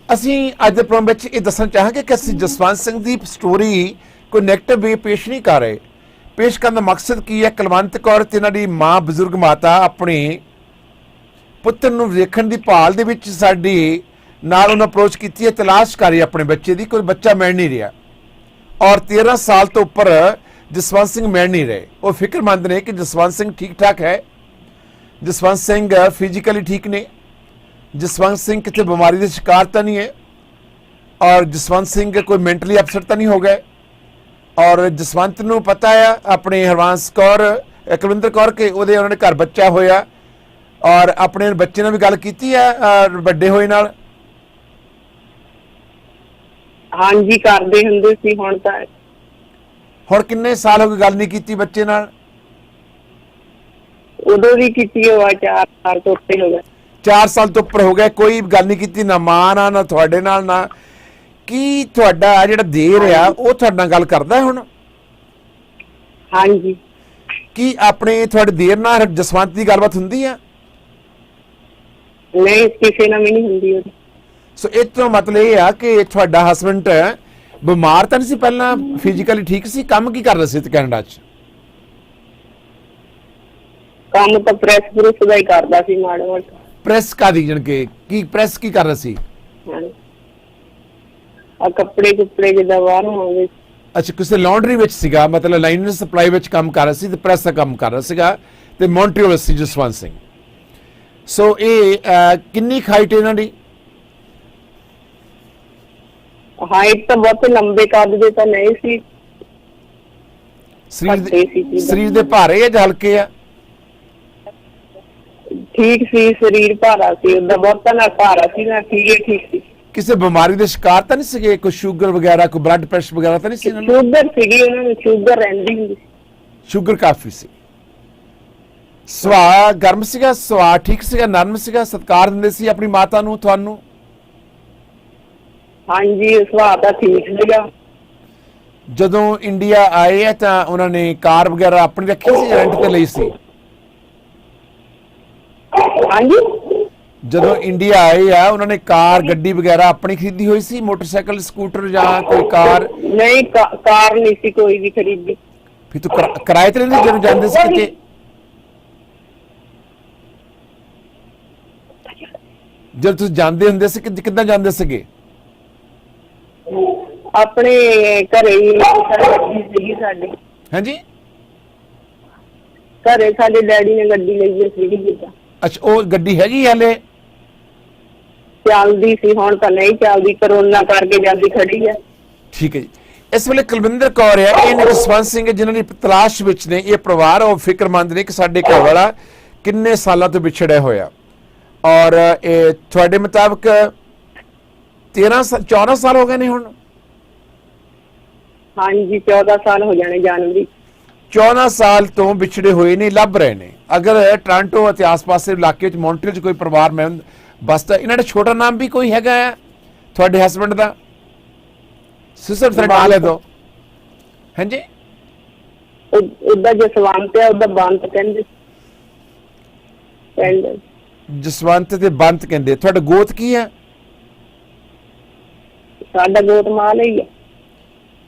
ਅਸੀਂ ਅੱਜ ਦੇ ਪ੍ਰੋਗਰਾਮ ਵਿੱਚ ਇਹ ਦੱਸਣਾ ਚਾਹਾਂਗੇ ਕਿ ਅਸੀਂ ਜਸਵੰਤ ਸਿੰਘ ਦੀ ਸਟੋਰੀ ਕੋਈ ਨੈਗੇਟਿਵ ਵੇ ਪੇਸ਼ ਨਹੀਂ ਕਰ ਰਹੇ। ਪੇਸ਼ ਕਰਨ ਦਾ ਮਕਸਦ ਕੀ ਹੈ? ਕੁਲਵੰਤ ਕੌਰ ਤੇ ਇਹਨਾਂ ਦੀ ਮਾਂ, ਬਜ਼ੁਰਗ ਮਾਤਾ, ਆਪਣੇ ਪੁੱਤਰ ਨੂੰ ਵੇਖਣ ਦੀ ਭਾਲ ਦੇ ਵਿੱਚ ਸਾਡੀ ਨਾਲ ਉਹਨਾਂ ਅਪਰੋਚ ਕੀਤੀ ਹੈ, ਤਲਾਸ਼ ਕਰ ਰਹੀ ਆਪਣੇ ਬੱਚੇ ਦੀ। ਕੋਈ ਬੱਚਾ ਮਿਲ ਨਹੀਂ ਰਿਹਾ ਔਰ 13 ਸਾਲ ਤੋਂ ਉੱਪਰ ਜਸਵੰਤ ਸਿੰਘ ਮਿਲ ਨਹੀਂ ਰਹੇ। ਉਹ ਫਿਕਰਮੰਦ ਨੇ ਕਿ ਜਸਵੰਤ ਸਿੰਘ ਠੀਕ ਠਾਕ ਹੈ, ਜਸਵੰਤ ਸਿੰਘ ਫਿਜ਼ੀਕਲੀ ਠੀਕ ਨੇ, ਜਸਵੰਤ ਸਿੰਘ ਕਿਤੇ ਬਿਮਾਰੀ ਦੇ ਸ਼ਿਕਾਰ ਤਾਂ ਨਹੀਂ ਹੈ ਔਰ ਜਸਵੰਤ ਸਿੰਘ ਕੋਈ ਮੈਂਟਲੀ ਅਪਸੈਟ ਤਾਂ ਨਹੀਂ ਹੋ ਗਏ। ਔਰ ਜਸਵੰਤ ਨੂੰ ਪਤਾ ਹੈ ਆਪਣੇ ਹਰਵੰਸ ਕੌਰ, ਕੁਲਵਿੰਦਰ ਕੌਰ ਕੇ ਉਹਨਾਂ ਦੇ ਘਰ ਬੱਚਾ ਹੋਇਆ ਔਰ ਆਪਣੇ ਬੱਚੇ ਨਾਲ ਵੀ ਗੱਲ ਕੀਤੀ ਹੈ ਵੱਡੇ ਹੋਏ ਨਾਲ?
ਹਾਂਜੀ, ਕਰਦੇ ਹੁੰਦੇ ਸੀ।
ਹੁਣ ਕਿੰਨੇ ਸਾਲ ਹੋ ਗਏ ਗੱਲ ਨਹੀਂ ਕੀਤੀ ਬੱਚੇ ਨਾਲ?
ਉਦੋਂ ਵੀ ਕੀਤੀ ਹੋਆ 4 ਸਾਲ ਤੋਂ ਉੱਤੇ ਹੋ ਗਏ।
4 ਸਾਲ ਤੋਂ ਉੱਪਰ ਹੋ ਗਏ, ਕੋਈ ਗੱਲ ਨਹੀਂ ਕੀਤੀ, ਨਾ ਮਾਂ ਨਾਲ, ਨਾ ਤੁਹਾਡੇ ਨਾਲ, ਨਾ। ਕੀ ਤੁਹਾਡਾ ਜਿਹੜਾ ਦੇਰ ਆ ਉਹ ਤੁਹਾਡੇ ਨਾਲ ਗੱਲ ਕਰਦਾ ਹੁਣ?
ਹਾਂਜੀ।
ਕੀ ਆਪਣੇ ਤੁਹਾਡੇ ਦੇਰ ਨਾਲ ਜਸਵੰਤ ਦੀ ਗੱਲਬਾਤ ਹੁੰਦੀ ਆ?
ਨਹੀਂ, ਕਿਸੇ ਨਾਲ ਵੀ ਨਹੀਂ ਹੁੰਦੀ ਉਹਦੀ।
ਸੋ ਇਹ ਤੋਂ ਮਤਲਬ ਇਹ ਆ ਕਿ ਤੁਹਾਡਾ ਹਸਬੈਂਡ ਬਿਮਾਰ ਤਾਂ ਨਹੀਂ ਸੀ ਪਹਿਲਾਂ, ਫਿਜ਼ੀਕਲੀ ਠੀਕ ਸੀ? ਕੰਮ ਕੀ ਕਰ ਰਿਹਾ ਸੀ ਕੈਨੇਡਾ 'ਚ?
ਕੰਮ ਤਾਂ ਪ੍ਰੈਸ ਦਾ ਹੀ ਕਰਦਾ ਸੀ ਮਾੜਾ ਮੋਟਾ।
ਪ੍ਰੈਸ ਕਾਦੀ? ਜਾਣ ਕੇ ਕੀ ਪ੍ਰੈਸ ਕੀ ਕਰ ਰਿਹਾ ਸੀ?
ਆ ਕੱਪੜੇ ਜਿੱਦਾਂ ਬਾਹਰ ਹੋਣਗੇ।
ਅੱਛਾ, ਕਿਸੇ ਲਾਂਡਰੀ ਵਿੱਚ ਸੀਗਾ, ਮਤਲਬ ਲਾਈਨ ਸਪਲਾਈ ਵਿੱਚ ਕੰਮ ਕਰ ਰਿਹਾ ਸੀ ਤੇ ਪ੍ਰੈਸ ਦਾ ਕੰਮ ਕਰ ਰਿਹਾ ਸੀਗਾ ਤੇ ਮੌਂਟਰੀਅਲ ਸੀ ਜਸਵੰਤ ਸਿੰਘ। ਸੋ ਇਹ ਕਿੰਨੀ ਹਾਈਟ ਇਹਨਾਂ ਦੀ?
ਹਾਈਟ ਤਾਂ ਬਹੁਤ ਲੰਬੇ ਕੱਦ ਦੇ ਤਾਂ ਨਹੀਂ ਸੀ।
ਸਰੀਰ ਦੇ ਭਾਰੇ ਆ ਜਾਂ ਹਲਕੇ ਆ?
ਠੀਕ ਸੀ, ਸਰੀਰ ਭਾਰਾ ਸੀ, ਉਹਦਾ ਬਹੁਤਾ ਨਾ ਭਾਰਾ ਸੀ ਨਾ ਠੀਕ ਸੀ।
ਕਿਸੇ ਬਿਮਾਰੀ ਦੇ ਸ਼ਿਕਾਰ ਤਾਂ ਨਹੀਂ ਸੀਗੇ? ਕੋਈ ਸ਼ੂਗਰ ਵਗੈਰਾ, ਕੋਈ ਬਲੱਡ ਪ੍ਰੈਸ਼ਰ ਵਗੈਰਾ ਤਾਂ ਨਹੀਂ ਸੀ?
ਸ਼ੂਗਰ ਸੀਗੀ ਉਹਨਾਂ ਨੂੰ, ਸ਼ੂਗਰ ਰਹਿੰਦੀ ਹੁੰਦੀ ਸੀ।
ਸ਼ੂਗਰ ਕਾਫੀ ਸੀ। ਸੁਭਾਅ ਗਰਮ ਸੀਗਾ? ਸੁਭਾਅ ਠੀਕ ਸੀਗਾ? ਨਰਮ ਸੀਗਾ? ਸਤਿਕਾਰ ਦਿੰਦੇ ਸੀ ਆਪਣੀ ਮਾਤਾ ਨੂੰ, ਤੁਹਾਨੂੰ?
ਹਾਂਜੀ, ਸੁਭਾਅ ਤਾਂ ਠੀਕ ਸੀਗਾ।
ਜਦੋਂ ਇੰਡੀਆ ਆਏ ਆ ਤਾਂ ਉਹਨਾਂ ਨੇ ਕਾਰ ਵਗੈਰਾ ਆਪਣੀ ਰੱਖੀ ਸੀ, ਰੈਂਟ ਤੇ ਲਈ ਸੀ?
ਹਾਂਜੀ,
ਜਦੋਂ ਇੰਡੀਆ ਆਏ ਆ ਉਹਨਾਂ ਨੇ ਕਾਰ ਗੱਡੀ ਵਗੈਰਾ ਆਪਣੀ ਖਰੀਦੀ ਹੋਈ ਸੀ, ਮੋਟਰਸਾਈਕਲ ਸਕੂਟਰ ਜਾਂ ਕੋਈ ਕਾਰ?
ਨਹੀਂ ਕਾਰ ਨਹੀਂ ਸੀ ਕੋਈ ਵੀ ਖਰੀਦੀ।
ਫਿਰ ਤੂੰ ਕਿਰਾਏ ਤੇ ਰਹਿੰਦੇ ਜਦੋਂ ਜਾਂਦੇ ਸੀ ਕਿਤੇ? ਜਦ ਤੁਸੀਂ ਜਾਂਦੇ ਹੁੰਦੇ ਸੀ ਕਿੱਦਾਂ ਜਾਂਦੇ ਸੀਗੇ?
ਆਪਣੇ ਘਰੇ ਹੀ ਗੱਡੀ ਸੀਗੀ ਸਾਡੇ।
ਹਾਂਜੀ,
ਘਰੇ ਸਾਡੇ ਡੈਡੀ ਨੇ ਗੱਡੀ ਲਈ ਹੋਈ ਸੀਗੀ ਜਿੱਦਾਂ।
ਅੱਛਾ, ਉਹ ਗੱਡੀ ਹੈਗੀ ਹਲੇ?
ਚੱਲਦੀ ਸੀ, ਹੁਣ ਤਾਂ ਨਹੀਂ ਚੱਲਦੀ, ਕਰੋਨਾ ਕਰਕੇ ਜਾਂਦੀ ਖੜੀ ਹੈ।
ਠੀਕ ਹੈ ਜੀ। ਇਸ ਵੇਲੇ ਕੁਲਵਿੰਦਰ ਕੌਰ ਹੈ, ਇਹ ਨੇ ਜਸਵੰਤ ਸਿੰਘ ਜਿਨ੍ਹਾਂ ਦੀ ਤਲਾਸ਼ ਵਿੱਚ ਨੇ। ਇਹ ਪਰਿਵਾਰ ਉਹ ਫਿਕਰਮੰਦ ਨੇ ਕਿ ਸਾਡੇ ਘਰ ਵਾਲਾ ਕਿੰਨੇ ਸਾਲਾਂ ਤੋਂ ਵਿਛੜਿਆ ਹੋਇਆ, ਔਰ ਇਹ ਤੁਹਾਡੇ ਮੁਤਾਬਕ 14 ਸਾਲ ਹੋ ਗਏ ਨੇ ਹੁਣ?
ਹਾਂਜੀ, 14 ਸਾਲ ਹੋ ਜਾਣੇ ਜਨਵਰੀ।
14 ਸਾਲ ਤੋਂ ਵਿਛੜੇ ਹੋਏ ਨੇ, ਲੱਭ ਰਹੇ ਨੇ। ਅਗਰ ਟੋਰਾਂਟੋ ਅਤੇ ਆਸ-ਪਾਸ ਦੇ ਇਲਾਕੇ 'ਚ ਮੌਂਟਰੀਅਲ 'ਚ ਕੋਈ ਪਰਿਵਾਰ ਮੈਂ ਬਸਦਾ, ਇਹਨਾਂ ਦਾ ਛੋਟਾ ਨਾਮ ਵੀ ਕੋਈ ਹੈਗਾ ਹੈ ਤੁਹਾਡੇ ਹਸਬੰਡ ਦਾ? ਸਿਸਟਰ ਫਿਰ ਨਾਲ ਹੈ ਦੋ? ਹਾਂਜੀ,
ਉਹਦਾ ਜਸਵੰਤ ਹੈ, ਉਹਦਾ ਬੰਤ ਕਹਿੰਦੇ ਪਿੰਡ।
ਜਸਵੰਤ ਤੇ ਬੰਤ ਕਹਿੰਦੇ। ਤੁਹਾਡਾ ਗੋਤ ਕੀ ਹੈ?
ਸਾਡਾ ਗੋਤ ਮਾਲ ਹੀ ਹੈ।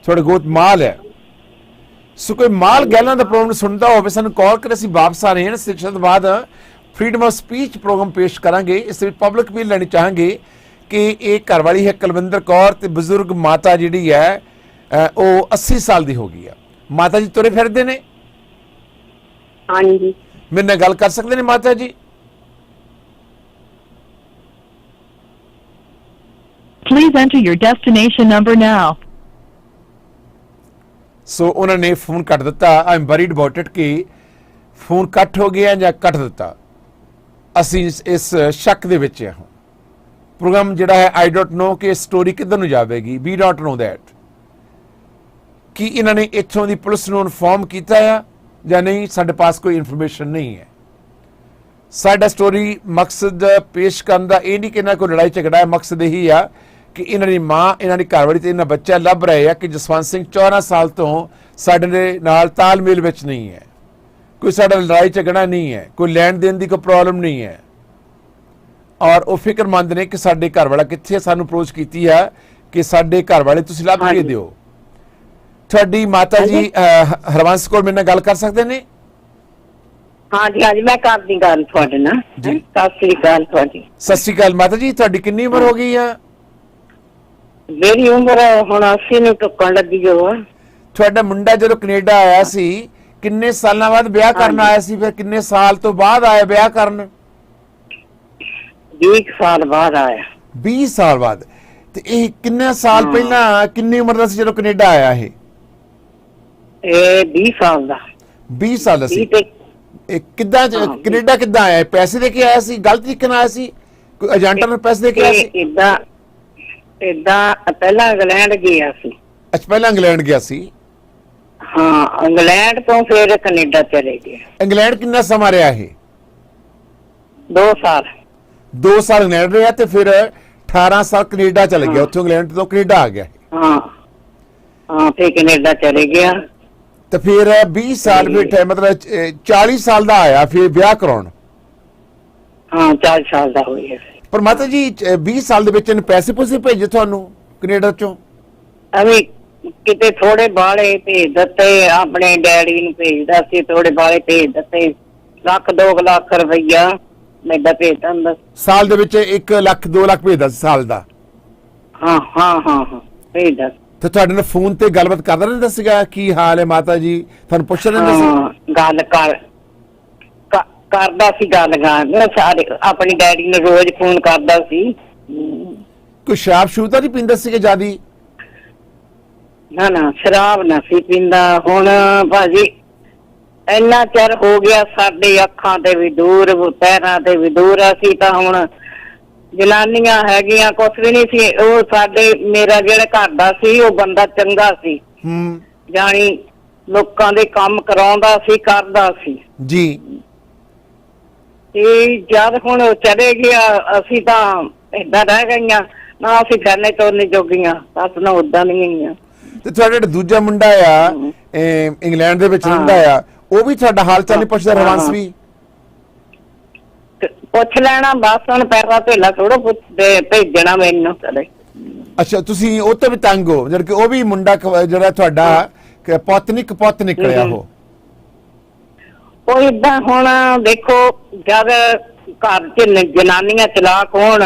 ਤੁਹਾਡਾ ਗੋਤ ਮਾਲ ਹੈ। ਸੋ ਕੋਈ ਮਾਲ ਗੈਲਾਂ ਦਾ ਪ੍ਰੋਗਰਾਮ ਸੁਣਦਾ ਹੋਵੇ ਸਾਨੂੰ ਕਾਲ ਕਰੇ। ਅਸੀਂ ਵਾਪਸ ਆ ਰਹੇ ਹਾਂ ਸਟੇਸ਼ਨ ਤੋਂ ਬਾਅਦ ਫਰੀडम ਆਫ ਸਪੀਚ ਪ੍ਰੋਗਰਾਮ ਪੇਸ਼ ਕਰਾਂਗੇ। ਇਸ ਵਿੱਚ ਪਬਲਿਕ ਵੀ ਲੈਣੀ ਚਾਹਾਂਗੇ ਕਿ ਇਹ ਘਰ ਵਾਲੀ ਹੈ ਕੁਲਵਿੰਦਰ ਕੌਰ ਤੇ ਬਜ਼ੁਰਗ ਮਾਤਾ ਜਿਹੜੀ ਹੈ ਉਹ 80 ਸਾਲ ਦੀ ਹੋ ਗਈ ਹੈ। ਮਾਤਾ ਜੀ ਤੁਰੇ ਫਿਰਦੇ ਨੇ?
ਹਾਂਜੀ,
ਮੇਰੇ ਨਾਲ ਗੱਲ ਕਰ ਸਕਦੇ ਨੇ ਮਾਤਾ ਜੀ?
Please enter your destination number now.
ਸੋ ਉਹਨਾਂ ਨੇ ਫੋਨ ਕੱਟ ਦਿੱਤਾ। I am worried about it ਕਿ ਫੋਨ ਕੱਟ ਹੋ ਗਿਆ ਜਾਂ ਕੱਟ ਦਿੱਤਾ। ਅਸੀਂ ਇਸ ਸ਼ੱਕ ਦੇ ਵਿੱਚ ਹਾਂ। ਪ੍ਰੋਗਰਾਮ ਜਿਹੜਾ ਹੈ ਆਈ ਡੋਂਟ ਨੋ ਕਿ ਸਟੋਰੀ ਕਿੱਧਰ ਨੂੰ ਜਾਵੇਗੀ। ਵੀ ਡੋਂਟ ਨੋ ਦੈਟ ਕਿ ਇਹਨਾਂ ਨੇ ਇੱਥੋਂ ਦੀ ਪੁਲਿਸ ਨੂੰ ਇਨਫੋਰਮ ਕੀਤਾ ਹੈ ਜਾਂ ਨਹੀਂ। ਸਾਡੇ ਪਾਸ ਕੋਈ ਇਨਫੋਰਮੇਸ਼ਨ ਨਹੀਂ ਹੈ। ਸਾਡਾ ਸਟੋਰੀ ਮਕਸਦ ਪੇਸ਼ ਕਰਨ ਦਾ ਇਹ ਨਹੀਂ ਕਿ ਇਹਨਾਂ ਕੋਈ ਲੜਾਈ ਝਗੜਾ ਹੈ। ਮਕਸਦ ਇਹੀ ਆ ਕਿ ਇਹਨਾਂ ਦੀ ਮਾਂ, ਇਹਨਾਂ ਦੀ ਘਰਵਾਲੀ ਤੇ ਇਹਨਾਂ ਬੱਚਾ ਲੱਭ ਰਹੇ ਆ ਕਿ ਜਸਵੰਤ ਸਿੰਘ 14 ਸਾਲ ਤੋਂ ਸਾਡੇ ਨਾਲ ਤਾਲਮੇਲ ਵਿੱਚ ਨਹੀਂ ਹੈ। ਕੋਈ ਸਾਡਾ ਲੜਾਈ ਝਗੜਾ ਨਹੀਂ ਹੈ, ਕੋਈ ਲੈਣ ਦੇਣ ਦੀ ਕੋਈ ਪ੍ਰੋਬਲਮ ਨਹੀਂ ਹੈ। ਔਰ ਉਹ ਫਿਕਰਮੰਦ ਨੇ ਕਿ ਸਾਡੇ ਘਰ ਵਾਲਾ ਕਿੱਥੇ। ਸਾਨੂੰ ਅਪਰੋਚ ਕੀਤੀ ਹੈ ਕਿ ਸਾਡੇ ਘਰ ਵਾਲੇ ਤੁਸੀਂ ਲੱਭ ਕੇ ਦਿਓ। ਤੁਹਾਡੀ ਮਾਤਾ ਜੀ ਹਰਵੰਸ ਕੋਲ ਮੇਰੇ ਨਾਲ ਗੱਲ ਕਰ ਸਕਦੇ ਨੇ?
ਹਾਂਜੀ ਹਾਂਜੀ, ਮੈਂ ਕਰਦੀ ਗੱਲ ਤੁਹਾਡੇ ਨਾਲ।
ਜੀ।
ਸਤਿ ਸ੍ਰੀ ਅਕਾਲ ਤੁਹਾਡੀ।
ਸਤਿ ਸ਼੍ਰੀ ਅਕਾਲ ਮਾਤਾ ਜੀ। ਤੁਹਾਡੀ ਕਿੰਨੀ ਉਮਰ ਹੋ ਗਈ ਆ?
ਮੇਰੀ ਉਮਰ ਹੁਣ 80 ਨੂੰ ਟੁੱਕਣ ਲੱਗੀ ਜੋ।
ਤੁਹਾਡਾ ਮੁੰਡਾ ਜਦੋਂ ਕੈਨੇਡਾ ਆਇਆ ਸੀ ਕਿੰਨੇ ਸਾਲਾਂ ਬਾਅਦ ਵਿਆਹ ਕਰਨ ਆਇਆ ਸੀ? ਫਿਰ ਕਿੰਨੇ ਸਾਲ ਤੋਂ ਬਾਅਦ ਆਇਆ ਵਿਆਹ ਕਰਨ?
20 ਸਾਲ ਬਾਅਦ ਆਇਆ।
20 ਸਾਲ ਬਾਅਦ। ਤੇ ਇਹ ਕਿੰਨੇ ਸਾਲ ਪਹਿਲਾਂ, ਕਿੰਨੀ ਉਮਰ ਦਾ ਸੀ ਜਦੋਂ ਕੈਨੇਡਾ ਆਇਆ ਇਹ?
ਇਹ 20 ਸਾਲ ਦਾ।
20 ਸਾਲ ਦਾ ਸੀ। ਇਹ ਕਿੱਦਾਂ ਕੈਨੇਡਾ ਕਿੱਦਾਂ ਆਇਆ? ਪੈਸੇ ਦੇ ਕੇ ਆਇਆ ਸੀ? ਗਲਤ ਤਰੀਕੇ ਨਾਲ ਆਇਆ ਸੀ? ਕੋਈ ਏਜੰਟਾਂ ਨੂੰ ਪੈਸੇ ਦੇ ਕੇ ਆਇਆ ਸੀ?
ਇਦਾਂ ਪਹਿਲਾਂ ਇੰਗਲੈਂਡ ਗਿਆ ਸੀ।
ਅੱਛਾ, ਪਹਿਲਾਂ ਇੰਗਲੈਂਡ ਗਿਆ ਸੀ।
ਹਾਂ, ਇੰਗਲੈਂਡ ਤੋਂ ਫਿਰ ਕੈਨੇਡਾ ਚਲੇ ਗਿਆ।
ਇੰਗਲੈਂਡ ਕਿੰਨਾ ਸਮਾਂ ਰਿਹਾ ਇਹ?
2 ਸਾਲ।
2 ਸਾਲ ਇੰਗਲੈਂਡ ਰਿਹਾ ਤੇ ਫਿਰ 18 ਸਾਲ ਕੈਨੇਡਾ ਚਲੇ ਗਿਆ। ਉੱਥੋਂ ਇੰਗਲੈਂਡ ਤੋਂ ਕੈਨੇਡਾ ਆ ਗਿਆ।
ਹਾਂ ਹਾਂ, ਫਿਰ ਕੈਨੇਡਾ ਚਲੇ ਗਿਆ।
ਤੇ ਫਿਰ 20 ਸਾਲ ਬੈਠਾ, ਮਤਲਬ 40 ਸਾਲ ਦਾ ਆਇਆ ਫਿਰ ਵਿਆਹ ਕਰਾਉਣ।
ਹਾਂ, 40 ਸਾਲ ਦਾ ਹੋਇਆ।
ਪਰ ਮਾਤਾ ਜੀ 20 ਸਾਲ ਦੇ ਵਿੱਚ ਇਹਨੇ ਪੈਸੇ ਪੂਸੇ ਭੇਜੇ ਤੁਹਾਨੂੰ ਕੈਨੇਡਾ ਚੋਂ?
ਅਵੇ ਕਿਤੇ ਥੋੜੇ ਬਾਲੇ ਭੇਜ ਦਿੱਤੇ, ਆਪਣੇ ਡੈਡੀ ਨੂੰ ਭੇਜਦਾ ਸੀ। ਥੋੜੇ ਬਾਲੇ ਭੇਜ ਦਿੱਤੇ, 1-2 ਲੱਖ ਰੁਪਈਆ ਮੈਦਾ ਭੇਜ ਦਿੰਦਾ।
ਸਾਲ ਦੇ ਵਿੱਚ 1 ਲੱਖ 2 ਲੱਖ ਭੇਜਦਾ ਸੀ ਸਾਲ ਦਾ?
ਹਾਂ ਹਾਂ ਹਾਂ ਹਾਂ, ਭੇਜਦਾ।
ਤੇ ਤੁਹਾਡੇ ਨਾਲ ਫੋਨ ਤੇ ਗੱਲਬਾਤ ਕਰਦਾ ਰਹਿੰਦਾ ਸੀਗਾ? ਕੀ ਹਾਲ ਹੈ ਮਾਤਾ ਜੀ, ਤੁਹਾਨੂੰ ਪੁੱਛ ਰਹਿੰਦਾ ਸੀ?
ਗੱਲ ਕਰਦਾ ਸੀ। ਗੱਲ ਸਾਰੇ ਆਪਣੀ ਡੈਡੀ ਨੂੰ ਰੋਜ਼ ਫੋਨ ਕਰਦਾ ਸੀ।
ਕੋਈ ਸ਼ਰਾਬ ਸ਼ੂਬ ਤਾਂ ਨਹੀਂ ਪੀਂਦਾ ਸੀਗਾ ਜਿਆਦੀ?
ਨਾ ਨਾ, ਸ਼ਰਾਬ ਨਾ ਸੀ ਪੀਂਦਾ। ਹੁਣ ਭਾਜੀ ਇੰਨਾ ਚਿਰ ਹੋ ਗਿਆ, ਸਾਡੇ ਅੱਖਾਂ ਤੇ ਵੀ ਦੂਰ, ਪੈਰਾਂ ਤੇ ਵੀ ਦੂਰ। ਅਸੀਂ ਤਾਂ ਹੁਣ ਜਨਾਨੀਆਂ ਹੈਗੀਆਂ, ਕੁਛ ਵੀ ਨਹੀਂ ਸੀ। ਉਹ ਸਾਡੇ, ਮੇਰਾ ਜਿਹੜਾ ਘਰ ਦਾ ਸੀ ਉਹ ਬੰਦਾ ਚੰਗਾ ਸੀ। ਜਾਣੀ ਲੋਕਾਂ ਦੇ ਕੰਮ ਕਰਾਉਂਦਾ ਸੀ, ਕਰਦਾ ਸੀ
ਜੀ।
ਤੇ ਜਦ ਹੁਣ ਚਲੇ ਗਿਆ ਅਸੀਂ ਤਾਂ ਏਦਾਂ ਰਹਿ ਗਈਆਂ। ਨਾ ਅਸੀਂ ਕਰਨੇ ਤੋਰਨੇ ਜੋਗੀਆਂ, ਸੱਸ ਨਾ ਉਦਾਂ ਨਹੀਂ ਗਈਆਂ।
ਤੇ ਤੁਹਾਡਾ ਜਿਹੜਾ ਦੂਜਾ ਮੁੰਡਾ ਆ ਇੰਗਲੈਂਡ ਦੇ ਵਿੱਚ ਰਹਿੰਦਾ ਆ, ਉਹ ਵੀ ਤੁਹਾਡਾ ਹਾਲ ਚਾਲ ਨਹੀਂ ਪੁੱਛਦਾ? ਰਵਾਂਸ ਵੀ
ਪੁੱਛ ਲੈਣਾ ਬਸ, ਹੁਣ ਪੈਸਾ ਧੇਲਾ ਥੋੜਾ ਪੁੱਛਦੇ ਭੇਜਣਾ ਮੈਨੂੰ ਕਦੇ।
ਅੱਛਾ, ਤੁਸੀਂ ਉਹ ਤੋਂ ਵੀ ਤੰਗ ਹੋ, ਜਦ ਕਿ ਉਹ ਵੀ ਮੁੰਡਾ ਜਿਹੜਾ ਤੁਹਾਡਾ ਪੁੱਤ ਨਿਕਲਿਆ
ਉਹ ਏਦਾਂ ਹੁਣ ਦੇਖੋ, ਜਦ ਘਰ ਚ ਜਨਾਨੀਆਂ ਚਲਾਕ ਹੋਣ,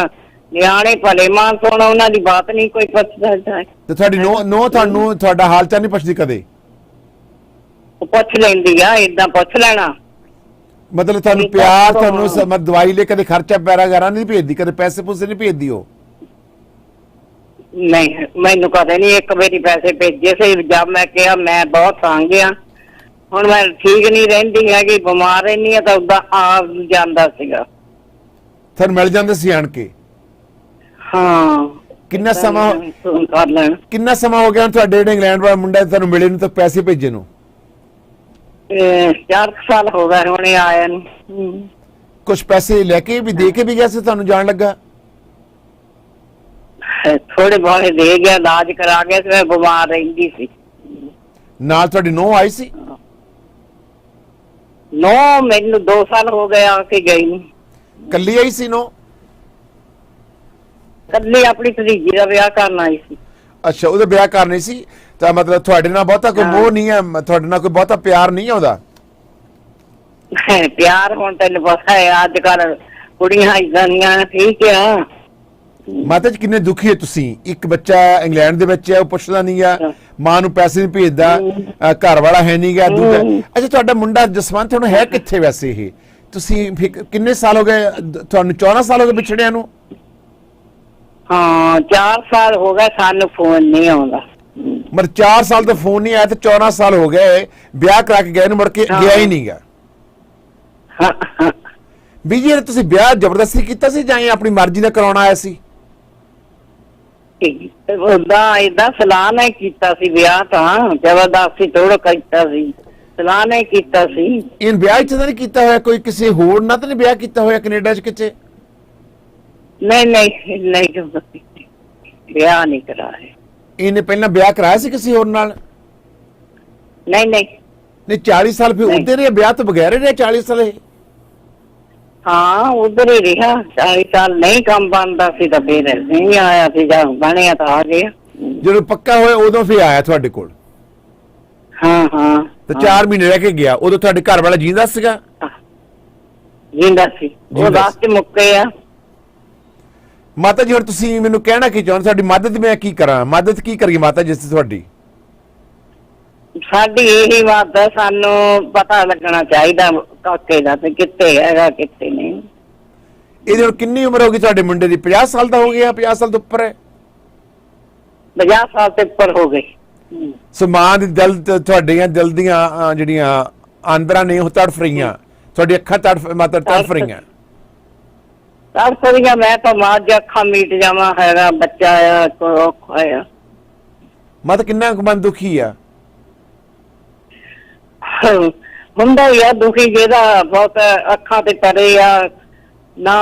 ਨਿਆਣੇ ਭਲੇ ਮਾਨਸ ਹੋਣ, ਉਹਨਾਂ ਦੀ ਬਾਤ ਨਹੀਂ ਕੋਈ ਪੁੱਛਦਾ ਹੈ।
ਤੇ ਤੁਹਾਡੀ ਨੋ ਤੁਹਾਨੂੰ ਤੁਹਾਡਾ ਹਾਲ ਚਾਲ ਨਹੀਂ ਪੁੱਛਦੀ ਕਦੇ?
ਉਹ ਪੁੱਛ ਲੈਂਦੀ ਆ, ਏਦਾਂ ਪੁੱਛ ਲੈਣਾ।
ਮਤਲਬ ਤੁਹਾਨੂੰ ਪਿਆਰ, ਤੁਹਾਨੂੰ ਦਵਾਈ ਲਈ ਕਦੇ ਖਰਚਾ ਪੈਰਾਗਾਰਾ ਨਹੀਂ ਭੇਜਦੀ, ਕਦੇ ਪੈਸੇ ਪੂਸੇ ਨਹੀਂ ਭੇਜਦੀ ਉਹ?
ਨਹੀਂ, ਮੈਨੂੰ ਕਦੇ ਨਹੀਂ ਇੱਕ ਵਾਰੀ ਪੈਸੇ ਭੇਜੇ ਸੀ। ਜਦ ਮੈਂ ਕਿਹਾ ਮੈਂ ਬਹੁਤ ਤੰਗ ਆ, ਹੁਣ ਮੈਂ ਠੀਕ ਨਹੀਂ ਰਹਿੰਦੀ ਹੈਗੀ, ਬਿਮਾਰ ਰਹਿੰਦੀ ਆ, ਤਾਂ ਉਦਾਂ ਆ ਜਾਂਦਾ ਸੀਗਾ।
ਤੁਹਾਨੂੰ ਮਿਲ ਜਾਂਦੇ ਸੀ ਆਣ ਕੇ?
ਹਾਂ।
ਕਿੰਨਾ ਸਮਾਂ
ਕਰ ਲੈਣ।
ਕਿੰਨਾ ਸਮਾਂ ਹੋ ਗਿਆ ਤੁਹਾਡੇ ਜਿਹੜੇ ਇੰਗਲੈਂਡ ਵਾਲਾ ਮੁੰਡਾ ਤੁਹਾਨੂੰ ਮਿਲੇ ਨੂੰ ਤੇ ਪੈਸੇ ਭੇਜੇ ਨੂੰ?
4 ਸਾਲ ਹੋ ਗਏ ਹੁਣੇ ਆਇਆ ਨੂੰ।
ਕੁਝ ਪੈਸੇ ਲੈ ਕੇ ਵੀ ਦੇ ਕੇ ਵੀ ਗਿਆ ਸੀ ਤੁਹਾਨੂੰ ਜਾਣ ਲੱਗਾ?
ਥੋੜੇ ਬਹੁਤ ਦੇ ਗਿਆ, ਇਲਾਜ ਕਰਾ ਗਿਆ ਸੀ, ਮੈਂ ਬਿਮਾਰ ਰਹਿੰਦੀ ਸੀ।
ਨਾਲ ਤੁਹਾਡੀ ਨੂੰਹ ਆਈ ਸੀ?
ਨੋ, ਮੈਨੂੰ 2 ਸਾਲ ਹੋ ਗਏ ਆ ਕੇ ਗਈ ਨੂੰ।
ਕੱਲੀ ਆਈ ਸੀ ਨੂੰਹ?
ਕੱਲੀ ਆਪਣੀ ਭਤੀਜੀ ਦਾ ਵਿਆਹ ਕਰਨ ਆਈ ਸੀ।
ਅੱਛਾ, ਉਹਦਾ ਵਿਆਹ ਕਰਨੀ ਸੀ, ਤਾਂ ਮਤਲਬ ਤੁਹਾਡੇ ਨਾਲ ਬਹੁਤਾ ਕੋਈ ਮੋਹ ਨਹੀਂ ਹੈ, ਤੁਹਾਡੇ ਨਾਲ ਕੋਈ ਬਹੁਤਾ ਪਿਆਰ ਨਹੀਂ ਹੈ ਉਹਦਾ?
ਪਿਆਰ ਹੁਣ ਤੈਨੂੰ ਪਤਾ ਹੈ ਅੱਜ ਕੱਲ ਕੁੜੀਆਂ ਇਦਾਂ ਦੀਆਂ, ਠੀਕ ਆ।
ਮਾਤਾ ਜੀ ਕਿੰਨੇ ਦੁਖੀ ਹੈ ਤੁਸੀਂ? ਇੱਕ ਬੱਚਾ ਇੰਗਲੈਂਡ ਦੇ ਵਿੱਚ ਹੈ, ਉਹ ਪੁੱਛਦਾ ਨਹੀਂ ਆ, ਮਾਂ ਨੂੰ ਪੈਸੇ ਨਹੀਂ ਭੇਜਦਾ, ਘਰ ਵਾਲਾ ਹੈ ਨਹੀਂ ਗਾ, ਦੂਜਾ। ਅੱਛਾ, ਤੁਹਾਡਾ ਮੁੰਡਾ ਜਸਵੰਤ ਹੁਣ ਹੈ ਕਿੱਥੇ ਵੈਸੇ? ਇਹ ਤੁਸੀਂ ਕਿੰਨੇ ਸਾਲ ਹੋ ਗਏ ਤੁਹਾਨੂੰ? 14 ਸਾਲ ਹੋ ਗਏ ਵਿਛੜਿਆਂ ਨੂੰ?
ਹਾਂ, 4 ਸਾਲ ਹੋ ਗਏ, ਸਾਨੂੰ ਫੋਨ ਨਹੀਂ ਆਉਂਦਾ।
ਮਤਲਬ 4 ਸਾਲ ਤੋਂ ਫੋਨ ਨਹੀਂ ਆਇਆ ਤੇ 14 ਸਾਲ ਹੋ ਗਏ ਵਿਆਹ ਕਰਾ ਕੇ ਗਏ ਨੂੰ, ਮੁੜ ਕੇ ਗਿਆ ਹੀ ਨਹੀਂ ਗਾ। ਬੀਜੀ, ਤੁਸੀਂ ਵਿਆਹ ਜ਼ਬਰਦਸਤੀ ਕੀਤਾ ਸੀ ਜਾਂ ਆਪਣੀ ਮਰਜ਼ੀ ਨਾਲ ਕਰਾਉਣਾ ਆਇਆ ਸੀ?
ਏਦਾਂ ਸਲਾਹ ਨਾਲ ਕੀਤਾ ਸੀ ਵਿਆਹ, ਤਾਂ ਜ਼ਬਰਦਸਤੀ ਥੋੜਾ ਕੀਤਾ ਸੀ, ਸਲਾਹ ਨਾਲ ਕੀਤਾ ਸੀ।
ਇਹ ਵਿਆਹ ਚ ਤਾਂ ਨਹੀਂ ਕੀਤਾ ਹੋਇਆ? ਕੋਈ ਕਿਸੇ ਹੋਰ ਨਾਲ ਤਾਂ ਨਹੀਂ ਵਿਆਹ ਕੀਤਾ ਹੋਇਆ ਕੈਨੇਡਾ ਚ ਕਿਤੇ?
ਨਹੀਂ ਨਹੀਂ ਨਹੀਂ, ਵਿਆਹ ਨਹੀਂ ਕਰਾਇਆ।
ਇਹਨੇ ਪਹਿਲਾਂ ਵਿਆਹ ਕਰਾਇਆ ਸੀ ਕਿਸੇ ਹੋਰ ਨਾਲ?
ਨਹੀਂ ਨਹੀਂ
ਨਹੀਂ, 40 ਸਾਲ ਫਿਰ ਉੱਧਰ ਹੀ ਵਿਆਹ ਤੋਂ ਬਗੈਰ ਰਿਹਾ 40 ਸਾਲ ਇਹ?
ਹਾਂ, ਉਧਰ ਹੀ ਰਿਹਾ 40 ਸਾਲ। ਨਹੀਂ ਕੰਮ ਬਣਦਾ ਸੀ ਤਾਂ ਫਿਰ ਨਹੀਂ ਆਇਆ ਸੀ, ਜਾਂ ਬਣਿਆ ਤਾਂ ਆ ਗਿਆ।
ਜਦੋਂ ਪੱਕਾ ਹੋਇਆ ਉਦੋਂ ਫਿਰ ਆਇਆ ਤੁਹਾਡੇ ਕੋਲ?
ਹਾਂ ਹਾਂ।
ਤੇ 4 ਮਹੀਨੇ ਰਹਿ ਕੇ ਗਿਆ। ਉਦੋਂ ਤੁਹਾਡੇ ਘਰ ਵਾਲਾ ਜੀਂਦਾ ਸੀਗਾ?
ਜਿੰਦਾ ਸੀ, ਉਹ ਰਾਸਤੇ ਮੁੱਕੇ ਆ।
ਮਾਤਾ ਜੀ, ਹੁਣ ਤੁਸੀਂ ਮੈਨੂੰ ਕਹਿਣਾ ਕੀ ਚਾਹੁੰਦੇ? ਸਾਡੀ ਮਦਦ ਮੈਂ ਕੀ ਕਰਾਂ? ਮਦਦ ਕੀ ਕਰੀਏ ਮਾਤਾ ਜੀ ਤੁਹਾਡੀ?
ਸਾਡੀ ਇਹੀ ਬਾਤ ਹੈ, ਸਾਨੂੰ ਪਤਾ ਲੱਗਣਾ ਚਾਹੀਦਾ ਕਾਕੇ ਦਾ, ਤੇ ਕਿੱਥੇ ਹੈਗਾ ਕਿੱਥੇ ਨਹੀਂ।
ਇਹਦੀ ਹੁਣ ਕਿੰਨੀ ਉਮਰ ਹੋ ਗਈ ਤੁਹਾਡੇ ਮੁੰਡੇ ਦੀ? 50 ਸਾਲ ਦਾ ਹੋ ਗਿਆ? 50 ਸਾਲ ਤੋਂ ਉੱਪਰ ਹੈ?
50 ਸਾਲ ਤੋਂ ਉੱਪਰ ਹੋ ਗਏ।
ਸੋ ਮਾਂ ਦੀ ਦਿਲ ਤੁਹਾਡੀਆਂ ਦਿਲ ਦੀਆਂ ਜਿਹੜੀਆਂ ਆਂਦਰਾਂ ਨੇ ਉਹ ਤੜਫ ਰਹੀਆਂ, ਤੁਹਾਡੀ ਅੱਖਾਂ ਤੜਫ ਰਹੀਆਂ।
ਤੜਫ ਮੈਂ ਤਾਂ ਮਾਂ ਦੀ ਅੱਖਾਂ ਮੀਟ ਜਾਵਾਂ, ਹੈਗਾ ਬੱਚਾ ਆ, ਕੋਈ ਔਖਾ ਆ।
ਮਾਤਾ ਕਿੰਨਾ ਕੁ ਮਨ ਦੁਖੀ ਆ?
ਹੁੰਦਾ ਹੀ ਆ ਦੁਖੀ, ਜਿਹਦਾ ਬਹੁਤ ਅੱਖਾਂ ਤੇ ਪਰੇ ਆ ਨਾ,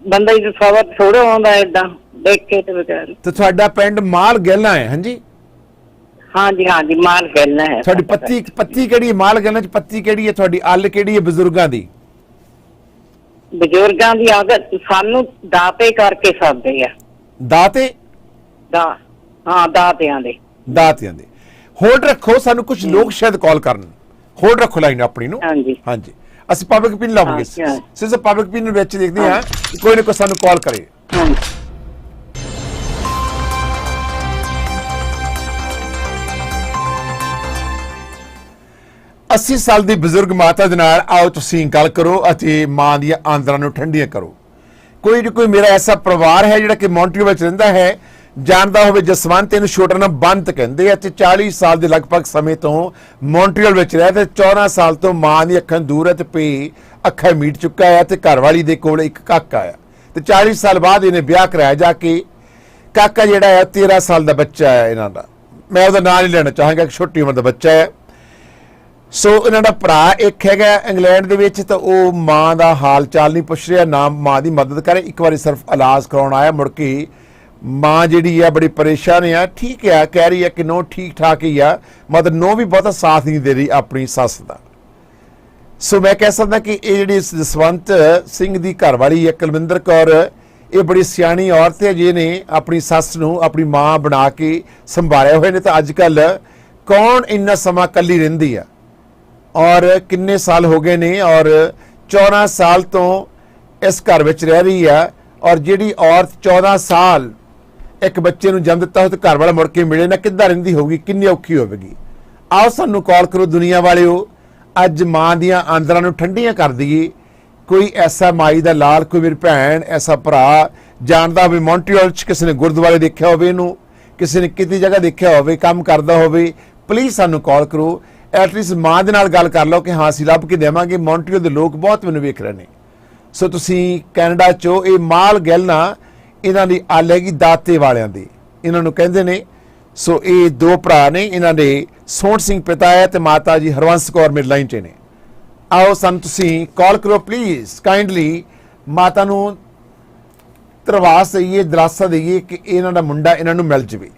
ਬੰਦਾ ਹੀ ਸਬਰ ਥੋੜਾ ਆਉਂਦਾ ਏਦਾਂ ਦੇਖੇ ਤੇ ਬਗੈਰ।
ਤੇ ਤੁਹਾਡਾ ਪਿੰਡ ਮਾਲ ਗਹਿਲਾ ਹੈ? ਹਾਂਜੀ
ਹਾਂਜੀ ਹਾਂਜੀ, ਮਾਲ ਗਹਿਲਾ ਹੈ।
ਤੁਹਾਡੀ ਪੱਤੀ ਕਿਹੜੀ ਹੈ ਮਾਲ ਗਹਿਲਾ ਚ? ਪੱਤੀ ਕਿਹੜੀ ਹੈ ਤੁਹਾਡੀ? ਅੱਲ ਕਿਹੜੀ ਹੈ ਬਜ਼ੁਰਗਾਂ ਦੀ?
ਬਜ਼ੁਰਗਾਂ ਦੀ ਆਦਤ ਸਾਨੂੰ ਦਾਤੇ ਕਰਕੇ ਸੱਦਦੇ ਆ।
ਦਾਤੇ?
ਹਾਂ, ਦਾਤਿਆਂ ਦੇ।
ਦਾਤਿਆਂ ਦੇ। ਹੋਲਡ ਰੱਖੋ, ਸਾਨੂੰ ਕੁਝ ਲੋਕ ਸ਼ਾਇਦ ਕਾਲ ਕਰਨ। ਹੋਲਡ ਰੱਖੋ ਲਾਈਨ ਆਪਣੀ ਨੂੰ।
ਹਾਂਜੀ
ਹਾਂਜੀ, ਅਸੀਂ ਪਬਲਿਕ ਪਿਨ ਲਾਵਾਂਗੇ। ਸਿਰਫ ਪਬਲਿਕ ਪਿਨ ਵਿੱਚ ਦੇਖਦੇ ਹਾਂ ਕੋਈ ਨਾ ਕੋਈ ਸਾਨੂੰ ਕਾਲ ਕਰੇ।
ਹਾਂਜੀ।
80 ਸਾਲ ਦੀ ਬਜ਼ੁਰਗ ਮਾਤਾ ਦੇ ਨਾਲ ਆਓ ਤੁਸੀਂ ਗੱਲ ਕਰੋ ਅਤੇ ਮਾਂ ਦੀਆਂ ਆਂਦਰਾਂ ਨੂੰ ਠੰਡੀਆਂ ਕਰੋ। ਕੋਈ ਨਾ ਕੋਈ ਮੇਰਾ ਐਸਾ ਪਰਿਵਾਰ ਹੈ ਜਿਹੜਾ ਕਿ ਮੌਂਟਰੀਅਲ ਵਿੱਚ ਰਹਿੰਦਾ ਹੈ, ਜਾਣਦਾ ਹੋਵੇ ਜਸਵੰਤ, ਇਹਨੂੰ ਛੋਟਾ ਨਾ ਬੰਤ ਕਹਿੰਦੇ ਆ, ਤੇ 40 ਸਾਲ ਦੇ ਲਗਭਗ ਸਮੇਂ ਤੋਂ ਮੌਂਟਰੀਅਲ ਵਿੱਚ ਰਹਿ ਤੇ 14 ਸਾਲ ਤੋਂ ਮਾਂ ਦੀ ਅੱਖਾਂ ਦੂਰ ਹੈ ਤੇ ਪਈ ਅੱਖਾਂ ਮੀਟ ਚੁੱਕਾ ਹੈ ਤੇ ਘਰਵਾਲੀ ਦੇ ਕੋਲ ਇੱਕ ਕਾਕਾ ਆ ਤੇ 40 ਸਾਲ ਬਾਅਦ ਇਹਨੇ ਵਿਆਹ ਕਰਾਇਆ ਜਾ ਕੇ। ਕਾਕਾ ਜਿਹੜਾ ਹੈ 13 ਸਾਲ ਦਾ ਬੱਚਾ ਹੈ ਇਹਨਾਂ ਦਾ, ਮੈਂ ਉਹਦਾ ਨਾਂ ਨਹੀਂ ਲੈਣਾ ਚਾਹਾਂਗਾ, ਇੱਕ ਛੋਟੀ ਉਮਰ ਦਾ ਬੱਚਾ ਹੈ। ਸੋ ਇਹਨਾਂ ਦਾ ਭਰਾ ਇੱਕ ਹੈਗਾ ਇੰਗਲੈਂਡ ਦੇ ਵਿੱਚ, ਤਾਂ ਉਹ ਮਾਂ ਦਾ ਹਾਲ ਚਾਲ ਨਹੀਂ ਪੁੱਛ ਰਿਹਾ, ਨਾ ਮਾਂ ਦੀ ਮਦਦ ਕਰੇ। ਇੱਕ ਵਾਰੀ ਸਿਰਫ ਇਲਾਜ ਕਰਾਉਣ ਆਇਆ, ਮੁੜ ਕੇ ਮਾਂ ਜਿਹੜੀ ਆ ਬੜੀ ਪਰੇਸ਼ਾਨ ਆ। ਠੀਕ ਆ, ਕਹਿ ਰਹੀ ਆ ਕਿ ਨੋ ਠੀਕ ਠਾਕ ਹੀ ਆ, ਮਤਲਬ ਨੋ ਵੀ ਬਹੁਤਾ ਸਾਥ ਨਹੀਂ ਦੇ ਰਹੀ ਆਪਣੀ ਸੱਸ ਦਾ। ਸੋ ਮੈਂ ਕਹਿ ਸਕਦਾ ਕਿ ਇਹ ਜਿਹੜੀ ਜਸਵੰਤ ਸਿੰਘ ਦੀ ਘਰਵਾਲੀ ਹੈ ਕੁਲਵਿੰਦਰ ਕੌਰ, ਇਹ ਬੜੀ ਸਿਆਣੀ ਔਰਤ ਹੈ ਜਿਹਨੇ ਆਪਣੀ ਸੱਸ ਨੂੰ ਆਪਣੀ ਮਾਂ ਬਣਾ ਕੇ ਸੰਭਾਲਿਆ ਹੋਏ ਨੇ। ਤਾਂ ਅੱਜ ਕੱਲ ਕੌਣ ਇੰਨਾ ਸਮਾਂ ਇਕੱਲੀ ਰਹਿੰਦੀ ਆ, ਔਰ ਕਿੰਨੇ ਸਾਲ ਹੋ ਗਏ ਨੇ, ਔਰ 14 ਸਾਲ ਤੋਂ ਇਸ ਘਰ ਵਿੱਚ ਰਹਿ ਰਹੀ ਆ। ਔਰ ਜਿਹੜੀ ਔਰਤ 14 ਸਾਲ ਇੱਕ ਬੱਚੇ ਨੂੰ ਜਨਮ ਦਿੱਤਾ ਹੋ ਤੇ ਘਰ ਵਾਲਾ ਮੁੜ ਕੇ ਮਿਲੇ ਨਾ, ਕਿੱਦਾਂ ਰਹਿੰਦੀ ਹੋਊਗੀ, ਕਿੰਨੀ ਔਖੀ ਹੋਵੇਗੀ। ਆਓ ਸਾਨੂੰ ਕਾਲ ਕਰੋ ਦੁਨੀਆ ਵਾਲਿਓ, ਅੱਜ ਮਾਂ ਦੀਆਂ ਆਂਦਰਾਂ ਨੂੰ ਠੰਡੀਆਂ ਕਰ ਦਈਏ। ਕੋਈ ਐਸਾ ਮਾਈ ਦਾ ਲਾਲ, ਕੋਈ ਮੇਰੀ ਭੈਣ, ਐਸਾ ਭਰਾ ਜਾਣਦਾ ਹੋਵੇ ਮੌਂਟਰੀਅਲ 'ਚ, ਕਿਸੇ ਨੇ ਗੁਰਦੁਆਰੇ ਦੇਖਿਆ ਹੋਵੇ ਇਹਨੂੰ, ਕਿਸੇ ਨੇ ਕਿਤੇ ਜਗ੍ਹਾ ਦੇਖਿਆ ਹੋਵੇ, ਕੰਮ ਕਰਦਾ ਹੋਵੇ, ਪਲੀਜ਼ ਸਾਨੂੰ ਕਾਲ ਕਰੋ। ਐਟਲੀਸਟ ਮਾਂ ਦੇ ਨਾਲ ਗੱਲ ਕਰ ਲਓ ਕਿ ਹਾਂ ਅਸੀਂ ਲੱਭ ਕੇ ਦੇਵਾਂਗੇ। ਮੌਂਟਰੀਅਲ ਦੇ ਲੋਕ ਬਹੁਤ ਮੈਨੂੰ ਵੇਖ ਰਹੇ ਨੇ। ਸੋ ਤੁਸੀਂ ਕੈਨੇਡਾ 'ਚੋਂ ਇਹ ਮਾਲ ਗਿੱਲ ਨਾ, ਇਹਨਾਂ ਦੀ ਆਲ ਹੈਗੀ ਦਾਤੇ ਵਾਲਿਆਂ ਦੀ, ਇਹਨਾਂ ਨੂੰ ਕਹਿੰਦੇ ਨੇ। ਸੋ ਇਹ ਦੋ ਭਰਾ ਨੇ, ਇਹਨਾਂ ਦੇ ਸੋਹਣ ਸਿੰਘ ਪਿਤਾ ਹੈ ਤੇ ਮਾਤਾ ਜੀ ਹਰਵੰਸ ਕੌਰ ਮਿਡ ਲਾਈਨ 'ਚ ਨੇ। ਆਓ ਸਾਨੂੰ ਤੁਸੀਂ ਕਾਲ ਕਰੋ ਪਲੀਜ਼ ਕਾਈਂਡਲੀ, ਮਾਤਾ ਨੂੰ ਧਰਵਾਸ ਦਈਏ, ਦਿਲਾਸਾ ਦਈਏ ਕਿ ਇਹਨਾਂ ਦਾ ਮੁੰਡਾ ਇਹਨਾਂ ਨੂੰ ਮਿਲ ਜਾਵੇ।